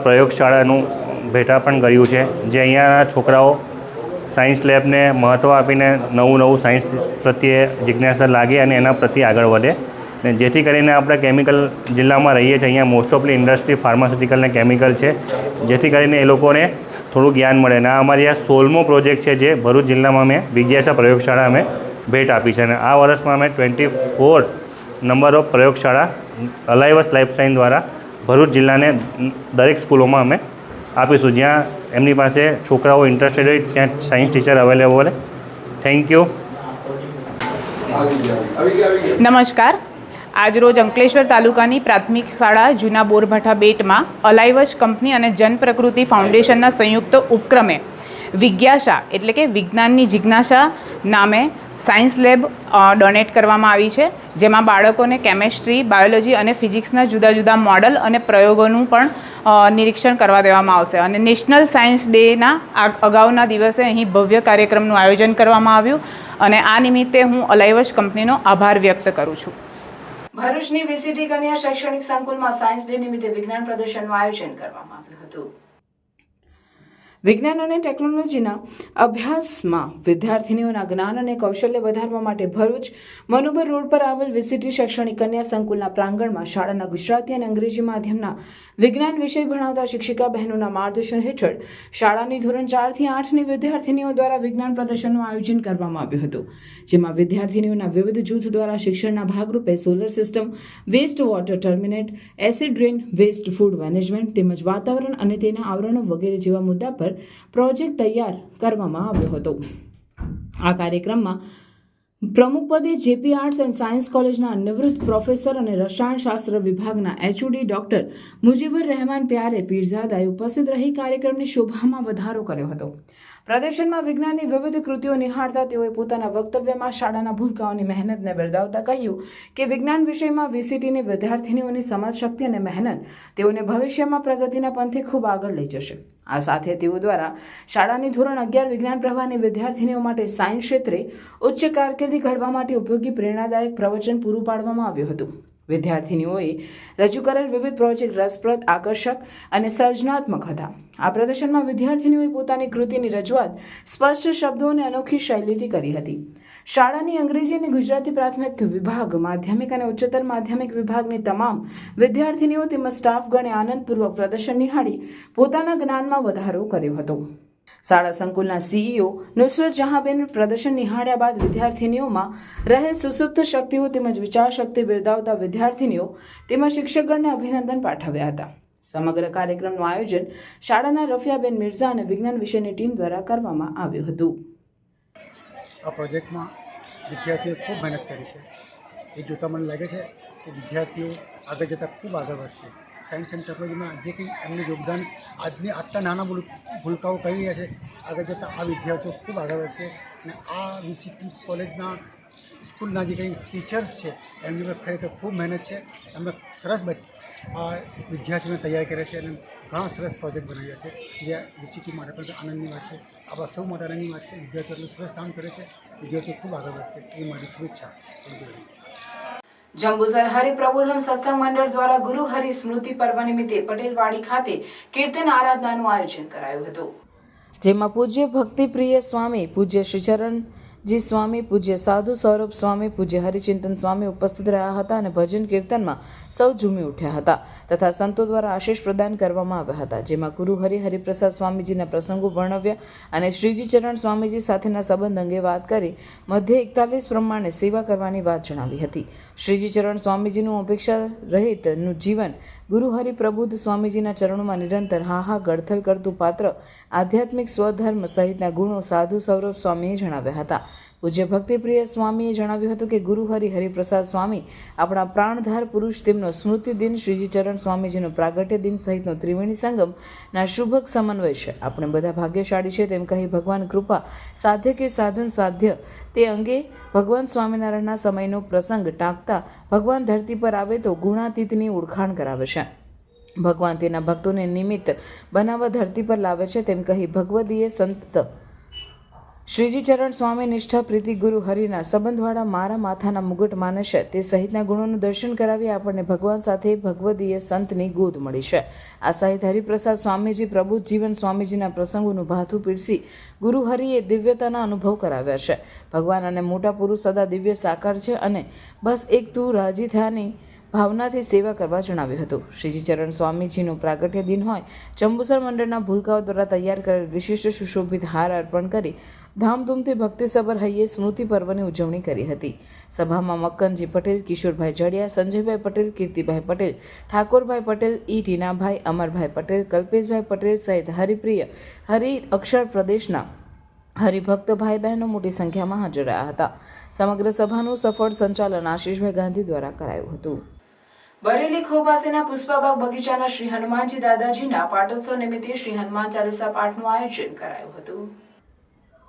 પ્રયોગશાળાનું ભેટાપણ કર્યું છે, જે અહીંયાના છોકરાઓ સાયન્સ લેબને મહત્ત્વ આપીને નવું સાયન્સ પ્રત્યે જિજ્ઞાસા લાગે અને એના પ્રત્યે આગળ વધે, જેથી કરીને આપણે કેમિકલ જિલ્લામાં રહીએ છીએ, અહીંયા મોસ્ટ ઓફલી ઇન્ડસ્ટ્રી ફાર્માસ્યુટિકલ અને કેમિકલ છે, જેથી કરીને એ લોકોને થોડું જ્ઞાન મળે. અને આ અમારી આ 16મો પ્રોજેક્ટ છે જે ભરૂચ જિલ્લામાં મેં વિજ્ઞાસા પ્રયોગશાળા અમે ભેટ આપી છે અને આ વર્ષમાં અમે 24 નંબર ઓફ પ્રયોગશાળા અલાઇવસ લાઈફ સાયન્સ દ્વારા ભરૂચ જિલ્લાને દરેક સ્કૂલોમાં અમે આપીશું, જ્યાં એમની પાસે છોકરાઓ ઇન્ટરેસ્ટેડ હોય ત્યાં સાયન્સ ટીચર અવેલેબલ હોય. Thank you. નમસ્કાર. આજરોજ અંકલેશ્વર તાલુકાની પ્રાથમિક શાળા જૂના બોરવાઠા બેટમાં અલાઇવસ કંપની અને જનપ્રકૃતિ ફાઉન્ડેશનના સંયુક્ત ઉપક્રમે વિજ્ઞાસા એટલે કે વિજ્ઞાનની જિજ્ઞાસા નામે સાયન્સ લેબ ડોનેટ કરવામાં આવી છે, જેમાં બાળકોને કેમેસ્ટ્રી, બાયોલોજી અને ફિઝિક્સના જુદા જુદા મોડલ અને પ્રયોગોનું પણ નિરીક્ષણ કરવા દેવામાં આવશે. અને નેશનલ સાયન્સ ડેના અગાઉના દિવસે અહીં ભવ્ય કાર્યક્રમનું આયોજન કરવામાં આવ્યું અને આ નિમિત્તે હું અલાઇવસ કંપનીનો આભાર વ્યક્ત કરું છું. ભરૂચની VCT કન્યા શૈક્ષણિક સંકુલમાં સાયન્સ ડે નિમિત્તે વિજ્ઞાન પ્રદર્શનનું આયોજન કરવામાં આવ્યું હતું. વિજ્ઞાન અને ટેકનોલોજીના અભ્યાસમાં વિદ્યાર્થીનીઓના જ્ઞાન અને કૌશલ્ય વધારવા માટે ભરૂચ મનુબર રોડ પર આવેલ વીસીટી શૈક્ષણિક કન્યા સંકુલના પ્રાંગણમાં શાળાના ગુજરાતી અને અંગ્રેજી માધ્યમના વિજ્ઞાન વિષય ભણાવતા શિક્ષિકા બહેનોના માર્ગદર્શન હેઠળ શાળાની ધોરણ 4 થી 8ની વિદ્યાર્થીનીઓ દ્વારા વિજ્ઞાન પ્રદર્શનનું આયોજન કરવામાં આવ્યું હતું, જેમાં વિદ્યાર્થીનીઓના વિવિધ જૂથ દ્વારા શિક્ષણના ભાગરૂપે solar system, waste water terminate, acid rain, waste food management તેમજ વાતાવરણ અને તેના આવરણો વગેરે જેવા મુદ્દા પર પ્રોજેક્ટ તૈયાર કરવામાં આવ્યો હતો. આ કાર્યક્રમમાં પ્રમુખ પદે જેપી આર્ટ્સ એન્ડ સાયન્સ કોલેજના નિવૃત્ત પ્રોફેસર અને રસાયણશાસ્ત્ર વિભાગના એચઓડી ડોક્ટર મુજીબુર રહેમાન પ્યારે પીરઝાદાએ ઉપસ્થિત રહી કાર્યક્રમની શોભામાં વધારો કર્યો હતો. પ્રદર્શનમાં વિજ્ઞાનની વિવિધ કૃતિઓ નિહાળતા તેઓએ પોતાના વક્તવ્યમાં શાળાના ભૂલકાઓની મહેનતને બિરદાવતા કહ્યું કે વિજ્ઞાન વિષયમાં વીસીટીની વિદ્યાર્થીનીઓની સમજશક્તિ અને મહેનત તેઓને ભવિષ્યમાં પ્રગતિના પંથે ખૂબ આગળ લઈ જશે. આ સાથે તેઓ દ્વારા શાળાની ધોરણ 11 વિજ્ઞાન પ્રવાહની વિદ્યાર્થીનીઓ માટે સાયન્સ ક્ષેત્રે ઉચ્ચ કારકિર્દી ઘડવા માટે ઉપયોગી પ્રેરણાદાયક પ્રવચન પૂરું પાડવામાં આવ્યું હતું. વિદ્યાર્થીનીઓએ રજૂ કરેલ વિવિધ પ્રોજેક્ટ રસપ્રદ, આકર્ષક અને સર્જનાત્મક હતા. આ પ્રદર્શનમાં વિદ્યાર્થીનીઓએ પોતાની કૃતિની રજૂઆત સ્પષ્ટ શબ્દો અને અનોખી શૈલીથી કરી હતી. શાળાની અંગ્રેજી અને ગુજરાતી પ્રાથમિક વિભાગ, માધ્યમિક અને ઉચ્ચતર માધ્યમિક વિભાગની તમામ વિદ્યાર્થીનીઓ તેમજ સ્ટાફગણે આનંદપૂર્વક પ્રદર્શન નિહાળી પોતાના જ્ઞાનમાં વધારો કર્યો હતો. શાળા સંકુલના સીઈઓ નુસરત જહાંબેન પ્રદર્શન નિહાળ્યા બાદ વિદ્યાર્થીનીઓમાં રહેલ સુસુપ્ત શક્તિઓ તેમજ વિચાર શક્તિ બિરદાવતા વિદ્યાર્થીનીઓ તેમજ શિક્ષકગણને અભિનંદન પાઠવ્યા હતા. સમગ્ર કાર્યક્રમનું આયોજન શાળાના રફિયાબેન મિર્ઝા અને વિજ્ઞાન વિષયની ટીમ દ્વારા કરવામાં આવ્યું હતું. આ પ્રોજેક્ટમાં વિદ્યાર્થીઓએ ખૂબ મહેનત કરી છે. એ જોતાં મને લાગે છે કે વિદ્યાર્થીઓ આગળ જતાં ખૂબ આગળ વધશે. સાયન્સ એન્ડ ટેકનોલોજીમાં જે કંઈ એમનું યોગદાન આજની આટલા નાના ભૂલકાઓ કરી રહ્યા છે, આગળ જતાં આ વિદ્યાર્થીઓ ખૂબ આગળ વધશે. અને આ વીસીટી કોલેજના સ્કૂલના જે કંઈ ટીચર્સ છે એમની પર ખરેખર ખૂબ મહેનત છે. એમને સરસ આ વિદ્યાર્થીઓને તૈયાર કરે છે અને ઘણા સરસ પ્રોજેક્ટ બનાવ્યા છે, જે વીસીટી માટે પણ આનંદની વાત છે. આપણા સૌ માટે આનંદની વાત છે. વિદ્યાર્થીઓ એટલું સરસ કામ કરે છે, વિદ્યાર્થીઓ ખૂબ આગળ વધશે એ મારી શુભેચ્છા. જંબુસર હરિપ્રબોધમ સત્સંગ મંડળ દ્વારા ગુરુ હરિ સ્મૃતિ પર્વ નિમિત્તે પટેલવાડી ખાતે કીર્તન આરાધનાનું આયોજન કરાયું હતું, જેમાં પૂજ્ય ભક્તિપ્રિય સ્વામી, પૂજ્ય શ્રીચરણજી સ્વામી, પૂજ્ય સાધુ સૌરભ સ્વામી, પૂજ્ય હરિચિંતન સ્વામી ઉપસ્થિત રહ્યા હતા અને ભજન કીર્તનમાં સૌ ઝૂમી ઉઠ્યા હતા તથા સંતો દ્વારા આશીષ પ્રદાન કરવામાં આવ્યા હતા, જેમાં ગુરુ હરિપ્રસાદ સ્વામીજીના પ્રસંગો વર્ણવ્યા અને શ્રીજી ચરણ સ્વામીજી સાથેના સંબંધ અંગે વાત કરી મધ્ય 41 પ્રમાણે સેવા કરવાની વાત જણાવી હતી. શ્રીજી ચરણ સ્વામીજીનું અપેક્ષા રહિતનું જીવન, ગુરુ હરિપ્રબુદ્ધ સ્વામીજીના ચરણોમાં નિરંતર હાહા ગળથલ કરતું પાત્ર, આધ્યાત્મિક સ્વધર્મ સહિતના ગુણો સાધુ સૌરભ સ્વામીએ જણાવ્યા હતા. પૂજ્ય ભક્તિપ્રિય સ્વામીએ જણાવ્યું હતું કે ગુરુ હરિપ્રસાદ સ્વામી આપણા પ્રાણધાર પુરુષ, તેમનો સ્મૃતિ દિન, શ્રીજી ચરણ સ્વામીજીનો પ્રાગટ્ય દિન સહિતનો ત્રિવેણી સંગમના શુભક સમન્વય છે. આપણે બધા ભાગ્યશાળી છે તેમ કહી ભગવાન કૃપા સાધ્ય કે સાધન સાધ્ય તે અંગે ભગવાન સ્વામિનારાયણના સમયનો પ્રસંગ ટાંકતા ભગવાન ધરતી પર આવે તો ગુણાતીતની ઓળખાણ કરાવે છે. ભગવાન તેના ભક્તોને નિમિત્ત બનાવવા ધરતી પર લાવે છે તેમ કહી ભગવદીય સંત શ્રીજી ચરણ સ્વામી નિષ્ઠા પ્રીતિ ગુરુ હરિના સંબંધવાળા મારા માથાના મુગટ માને છે તે સહિતના ગુણોનું દર્શન કરાવી આપણને ભગવાન સાથે ભગવદીય સંતની ગોદ મળી છે. આ સહિત હરિપ્રસાદ સ્વામીજી, પ્રબુદ્ધ જીવન સ્વામીજીના પ્રસંગોનું ભાથું પીરસી ગુરુ હરિએ દિવ્યતાના અનુભવ કરાવ્યા છે. ભગવાન અને મોટા પુરુષ સદા દિવ્ય સાકાર છે અને બસ એક તું રાજી થયાની ભાવનાથી સેવા કરવા જણાવ્યું હતું. શ્રીજી ચરણ સ્વામીજીનો પ્રાગટ્ય દિન હોય, જંબુસર મંડળના ભૂલકાઓ દ્વારા તૈયાર કરેલ વિશિષ્ટ સુશોભિત હાર અર્પણ કરી ધામધૂમથી ભક્તિસભર હૈયે સ્મૃતિ પર્વની ઉજવણી કરી હતી. સભામાં મક્કનજી પટેલ, કિશોરભાઈ જડિયા, સંજયભાઈ પટેલ, કીર્તિભાઈ પટેલ, ઠાકોરભાઈ પટેલ, ઈ ટીનાભાઈ, અમરભાઈ પટેલ, કલ્પેશભાઈ પટેલ સહિત હરિપ્રિય હરિ અક્ષર પ્રદેશના હરિભક્ત ભાઈ બહેનો મોટી સંખ્યામાં હાજર રહ્યા હતા. સમગ્ર સભાનું સફળ સંચાલન આશીષભાઈ ગાંધી દ્વારા કરાયું હતું. બરેલી ખોપાસીના પુષ્પાબાગ બગીચાના શ્રી હનુમાનજી દાદાજીના પાટોત્સવ નિમિત્તે શ્રી હનુમાન ચાલીસા પાઠનું આયોજન કરાયું હતું.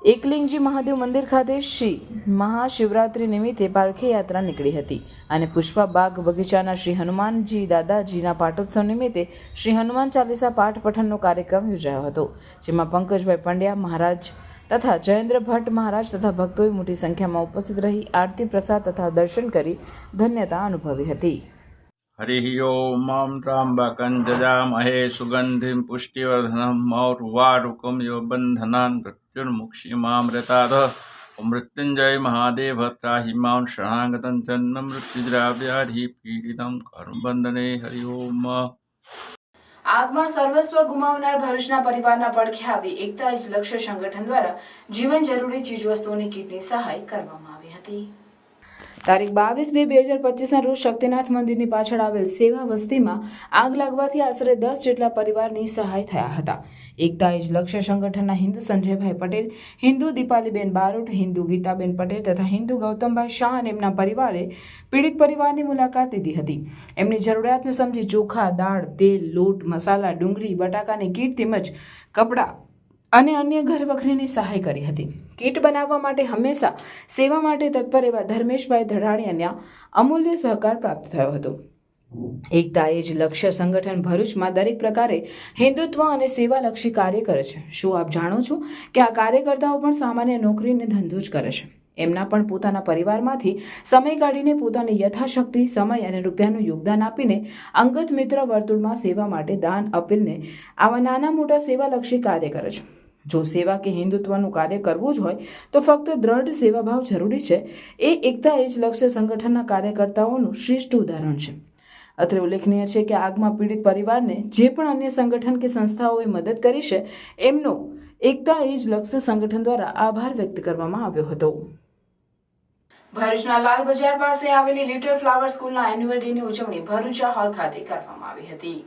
એકલિંગજી મહાદેવ મંદિર ખાતે શ્રી મહાશિવરાત્રી નિમિત્તે પાલખી યાત્રા નીકળી હતી અને પુષ્પાબાગ બગીચાના શ્રી હનુમાનજી દાદાજીના પાટોત્સવ નિમિત્તે શ્રી હનુમાન ચાલીસા પાઠ પઠનનો કાર્યક્રમ યોજાયો હતો, જેમાં પંકજભાઈ પંડ્યા મહારાજ તથા જયેન્દ્ર ભટ્ટ મહારાજ તથા ભક્તોએ મોટી સંખ્યામાં ઉપસ્થિત રહી આરતી, પ્રસાદ તથા દર્શન કરી ધન્યતા અનુભવી હતી. हरिः ओं त्र्यम्बकं जजामहे सुगन्धिं पुष्टिवर्धनं मौर्वारुकं यो बन्धनान् मृत्युर्मुक्षीमामृतात् ॐ मृत्युञ्जय महादेव त्राहि मां शरणागतं जन्म मृत्युजराव्याधि पीडितं कर्मबन्धने हरि ओम। આગમાં સર્વસ્વ ગુમાવનાર ભરૂચના પરિવારના પડખે આવી એકતા જ લક્ષ્ય સંગઠન દ્વારા જીવન જરૂરી ચીજવસ્તુઓની કીટની સહાય કરવામાં આવી હતી. તારીખ 22/2/2025ના રોજ શક્તિનાથ મંદિરની પાછળ આવેલ સેવા વસ્તીમાં આગ લાગવાથી આશરે 10 જેટલા પરિવારની સહાય થયા હતા. એકતા જ લક્ષ્ય સંગઠનના હિન્દુ સંજયભાઈ પટેલ, હિન્દુ દીપાલીબેન બારોટ, હિન્દુ ગીતાબેન પટેલ તથા હિન્દુ ગૌતમભાઈ શાહ અને એમના પરિવારે પીડિત પરિવારની મુલાકાત લીધી હતી. એમની જરૂરિયાતને સમજી ચોખા, દાળ, તેલ, લોટ, મસાલા, ડુંગળી, બટાકાની કીટ તેમજ કપડાં અને અન્ય ઘર વખરીની સહાય કરી હતી. કીટ બનાવવા માટે હંમેશા સેવા માટે તત્પર એવા ધર્મેશભાઈ ધડાડિયાના અમૂલ્ય સહકાર પ્રાપ્ત થયો હતો. એકતા એ જ લક્ષ્ય સંગઠન ભરૂચમાં દરેક પ્રકારે હિન્દુત્વ અને સેવાલક્ષી કાર્ય કરે છે. શું આપ જાણો છો કે આ કાર્યકર્તાઓ પણ સામાન્ય નોકરી અને ધંધો જ કરે છે? એમના પણ પોતાના પરિવારમાંથી સમય કાઢીને પોતાની યથાશક્તિ સમય અને રૂપિયાનું યોગદાન આપીને અંગત મિત્ર વર્તુળમાં સેવા માટે દાન અપીલને આવા નાના મોટા સેવાલક્ષી કાર્ય કરે છે. જો સેવા કે હિન્દુત્વનું કાર્ય કરવું જ હોય તો ફક્ત દ્રઢ સેવાભાવ જરૂરી છે. એ એકતા એ જ લક્ષ્ય સંગઠનના કાર્યકર્તાઓનું શ્રેષ્ઠ ઉદાહરણ છે. અત્રે ઉલ્લેખનીય છે કે આગમાં પીડિત પરિવારને જે પણ અન્ય સંગઠન કે સંસ્થાઓએ મદદ કરી છે એમનો એકતા એ જ લક્ષ્ય સંગઠન દ્વારા આભાર વ્યક્ત કરવામાં આવ્યો હતો. ભરૂચના લાલ બજાર પાસે આવેલી લિટલ ફ્લાવર સ્કૂલના એન્યુઅલ ડેની ઉજવણી ભરૂચા હોલ ખાતે કરવામાં આવી હતી.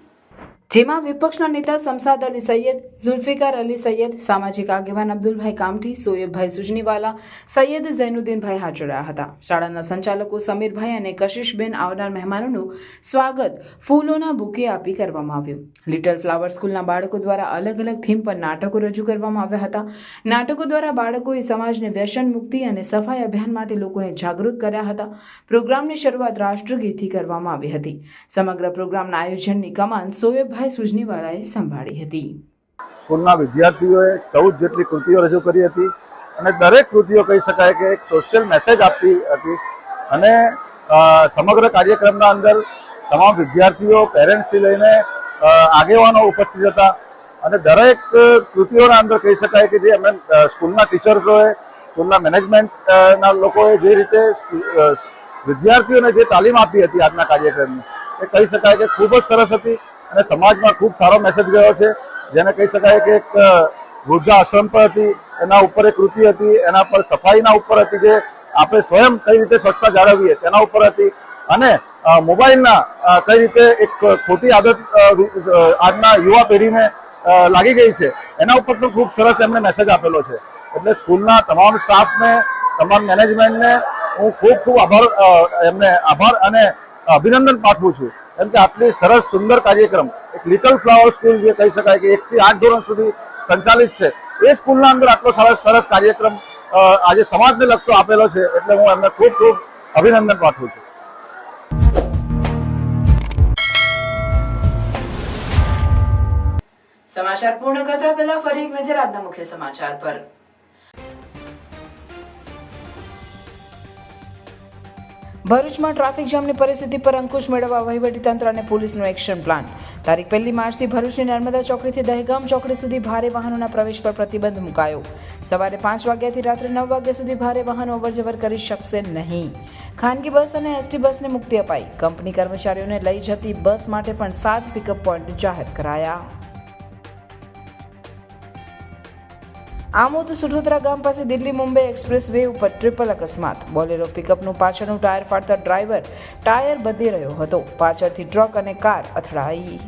જેમાં વિપક્ષના નેતા શમસાદ અલી સૈયદ, ઝુલ્ફિકાર અલી સૈયદ, સામાજિક આગેવાન અબ્દુલભાઈ કામઠી, સોએબભાઈ સુજનીવાલા, સૈયદ ઝૈનુદ્દીનભાઈ હાજર રહ્યા હતા. શાળાના સંચાલકો સમીરભાઈ અને કશિશબેન આવનાર મહેમાનોનું સ્વાગત ફૂલોના બુકે આપી કરવામાં આવ્યું. લિટલ ફ્લાવર સ્કૂલના બાળકો દ્વારા અલગ અલગ થીમ પર નાટકો રજૂ કરવામાં આવ્યા હતા. નાટકો દ્વારા બાળકોએ સમાજને વ્યસન મુક્તિ અને સફાઈ અભિયાન માટે લોકોને જાગૃત કર્યા હતા. પ્રોગ્રામની શરૂઆત રાષ્ટ્રગીતથી કરવામાં આવી હતી. સમગ્ર પ્રોગ્રામના આયોજનની કમાન સોએબભાઈ સુજનીવાલાએ સંભાળી હતી. સ્કૂલના વિદ્યાર્થીઓએ 14 જેટલી કૃતિઓ રજૂ કરી હતી અને દરેક કૃતિઓ કહી શકાય કે એક સોશિયલ મેસેજ આપતી હતી. અને સમગ્ર કાર્યક્રમના અંદર તમામ વિદ્યાર્થીઓ, પેરેન્ટ્સથી લઈને આગેવાનો ઉપસ્થિત હતા અને દરેક કૃતિઓના અંદર કહી શકાય કે જે અમે સ્કૂલના ટીચર્સોએ, સ્કૂલના મેનેજમેન્ટના લોકોએ જે રીતે વિદ્યાર્થીઓને જે તાલીમ આપી હતી આજના કાર્યક્રમની, એ કહી શકાય કે ખૂબ જ સરસ હતી અને સમાજમાં ખૂબ સારો મેસેજ ગયો છે. જેને કહી શકાય કે એક વૃદ્ધાશ્રમ પર હતી, એના ઉપર એક કૃતિ હતી, એના પર સફાઈના ઉપર હતી, જે આપણે સ્વયં કઈ રીતે સ્વચ્છતા જાળવીએ તેના ઉપર હતી, અને મોબાઈલના કઈ રીતે એક ખોટી આદત આજના યુવા પેઢીને લાગી ગઈ છે એના ઉપર પણ ખૂબ સરસ એમણે મેસેજ આપેલો છે. એટલે સ્કૂલના તમામ સ્ટાફને, તમામ મેનેજમેન્ટને હું ખૂબ આભાર અને અભિનંદન પાઠવું છું. કેમ કે આટલી સરસ સુંદર કાર્યક્રમ, એક લિટલ ફ્લાવર સ્કૂલ જે કહી શકાય કે 1 થી 8 ધોરણ સુધી સંચાલિત છે, એ સ્કૂલના અંદર આટલો સરસ કાર્યક્રમ આજે સમાજને લગતો આપેલો છે. એટલે હું એમને ખૂબ અભિનંદન પાઠવું છું. સમાચાર પૂર્ણ કરતા પહેલા ફરી એક નજર આજના મુખ્ય સમાચાર પર. ભરૂચમાં ટ્રાફિક જામની પરિસ્થિતિ પર અંકુશ મેળવવા વહીવટીતંત્ર અને પોલીસનો એક્શન પ્લાન. તારીખ 1 માર્ચથી ભરૂચની નર્મદા ચોકડીથી દહેગામ ચોકડી સુધી ભારે વાહનોના પ્રવેશ પર પ્રતિબંધ મુકાયો. સવારે 5 વાગ્યાથી રાત્રે 9 વાગ્યા સુધી ભારે વાહનો અવરજવર કરી શકશે નહીં. ખાનગી બસ અને એસટી બસને મુક્તિ અપાઈ. કંપની કર્મચારીઓને લઈ જતી બસ માટે પણ 7 પિકઅપ પોઈન્ટ જાહેર કરાયા. આમોદ સુઠોદરા ગામ પાસે દિલ્હી મુંબઈ એક્સપ્રેસ વે ઉપર ટ્રિપલ અકસ્માત. બોલેરો પિકઅપનું પાછળનું ટાયર ફાટતા ડ્રાઈવર ટાયર બદલી રહ્યો હતો. પાછળથી ટ્રક અને કાર અથડાઈ.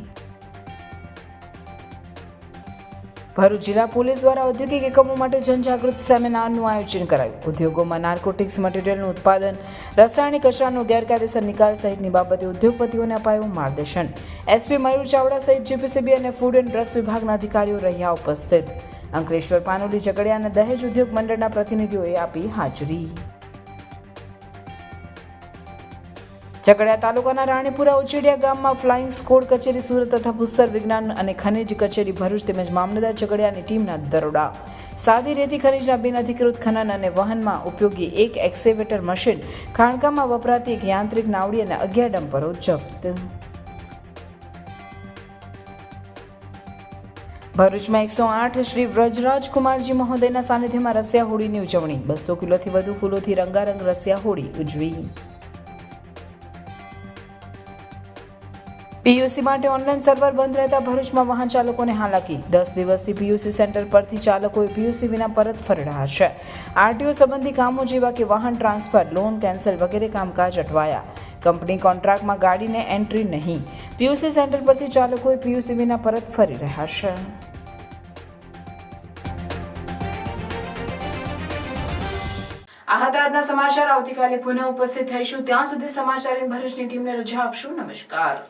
ભરૂચ જિલ્લા પોલીસ દ્વારા ઔદ્યોગિક એકમો માટે જનજાગૃતિ સેમિનારનું આયોજન કરાયું. ઉદ્યોગોમાં નાર્કોટિક્સ મટીરિયલનું ઉત્પાદન, રાસાયણિક કચરાનો ગેરકાયદેસર નિકાલ સહિતની બાબતે ઉદ્યોગપતિઓને અપાયું માર્ગદર્શન. એસપી મયુર ચાવડા સહિત જીપીસીબી અને ફૂડ એન્ડ ડ્રગ્સ વિભાગના અધિકારીઓ રહ્યા ઉપસ્થિત. અંકલેશ્વર, પાનોલી, ઝઘડિયા અને દહેજ ઉદ્યોગ મંડળના પ્રતિનિધિઓએ આપી હાજરી. ઝઘડિયા તાલુકાના રાણીપુરા ઉચેડિયા ગામમાં ફ્લાઇંગ સ્કોડ કચેરી સુરત તથા ભૂસ્તર વિજ્ઞાન અને ખનિજ કચેરી ભરૂચ તેમજ મામલતદાર ઝઘડિયાની ટીમના દરોડા. સાદી રેતી ખનિજના બિનઅધિકૃત ખનન અને વહનમાં ઉપયોગી એક એક્સકેવેટર મશીન, ખાણકામમાં વપરાતી એક યાંત્રિક નાવડી અને 11 ડમ્પરો જપ્ત. ભરૂચમાં 108 શ્રી વ્રજરાજ કુમારજી મહોદયના સાનિધ્યમાં રસિયા હોળીની ઉજવણી. 200 કિલોથી વધુ ફૂલોથી રંગારંગ રસિયા હોળી ઉજવી. પીયુસી માટે ઓનલાઈન સર્વર બંધ રહેતા ભરૂચમાં વાહન ચાલકોને હાલાકી. 10 દિવસથી પીયુસી સેન્ટર પરથી ચાલકોએ પીયુસી વિના પરત ફરી રહ્યા છે. આરટીઓ સંબંધી કામો જેવા કે વાહન ટ્રાન્સફર, લોન કેન્સલ વગેરે કામકાજ અટવાયા. કંપની કોન્ટ્રાક્ટમાં ગાડીને એન્ટ્રી નહીં. પીયુસી સેન્ટર પરથી ચાલકોએ પીયુસી વિના પરત ફરી રહ્યા છે. આ હતા આજના સમાચાર. આવતીકાલે પુનઃ ઉપસ્થિત થઈશું. ત્યાં સુધી સમાચાર ભરૂચની ટીમને રજા આપશું. નમસ્કાર.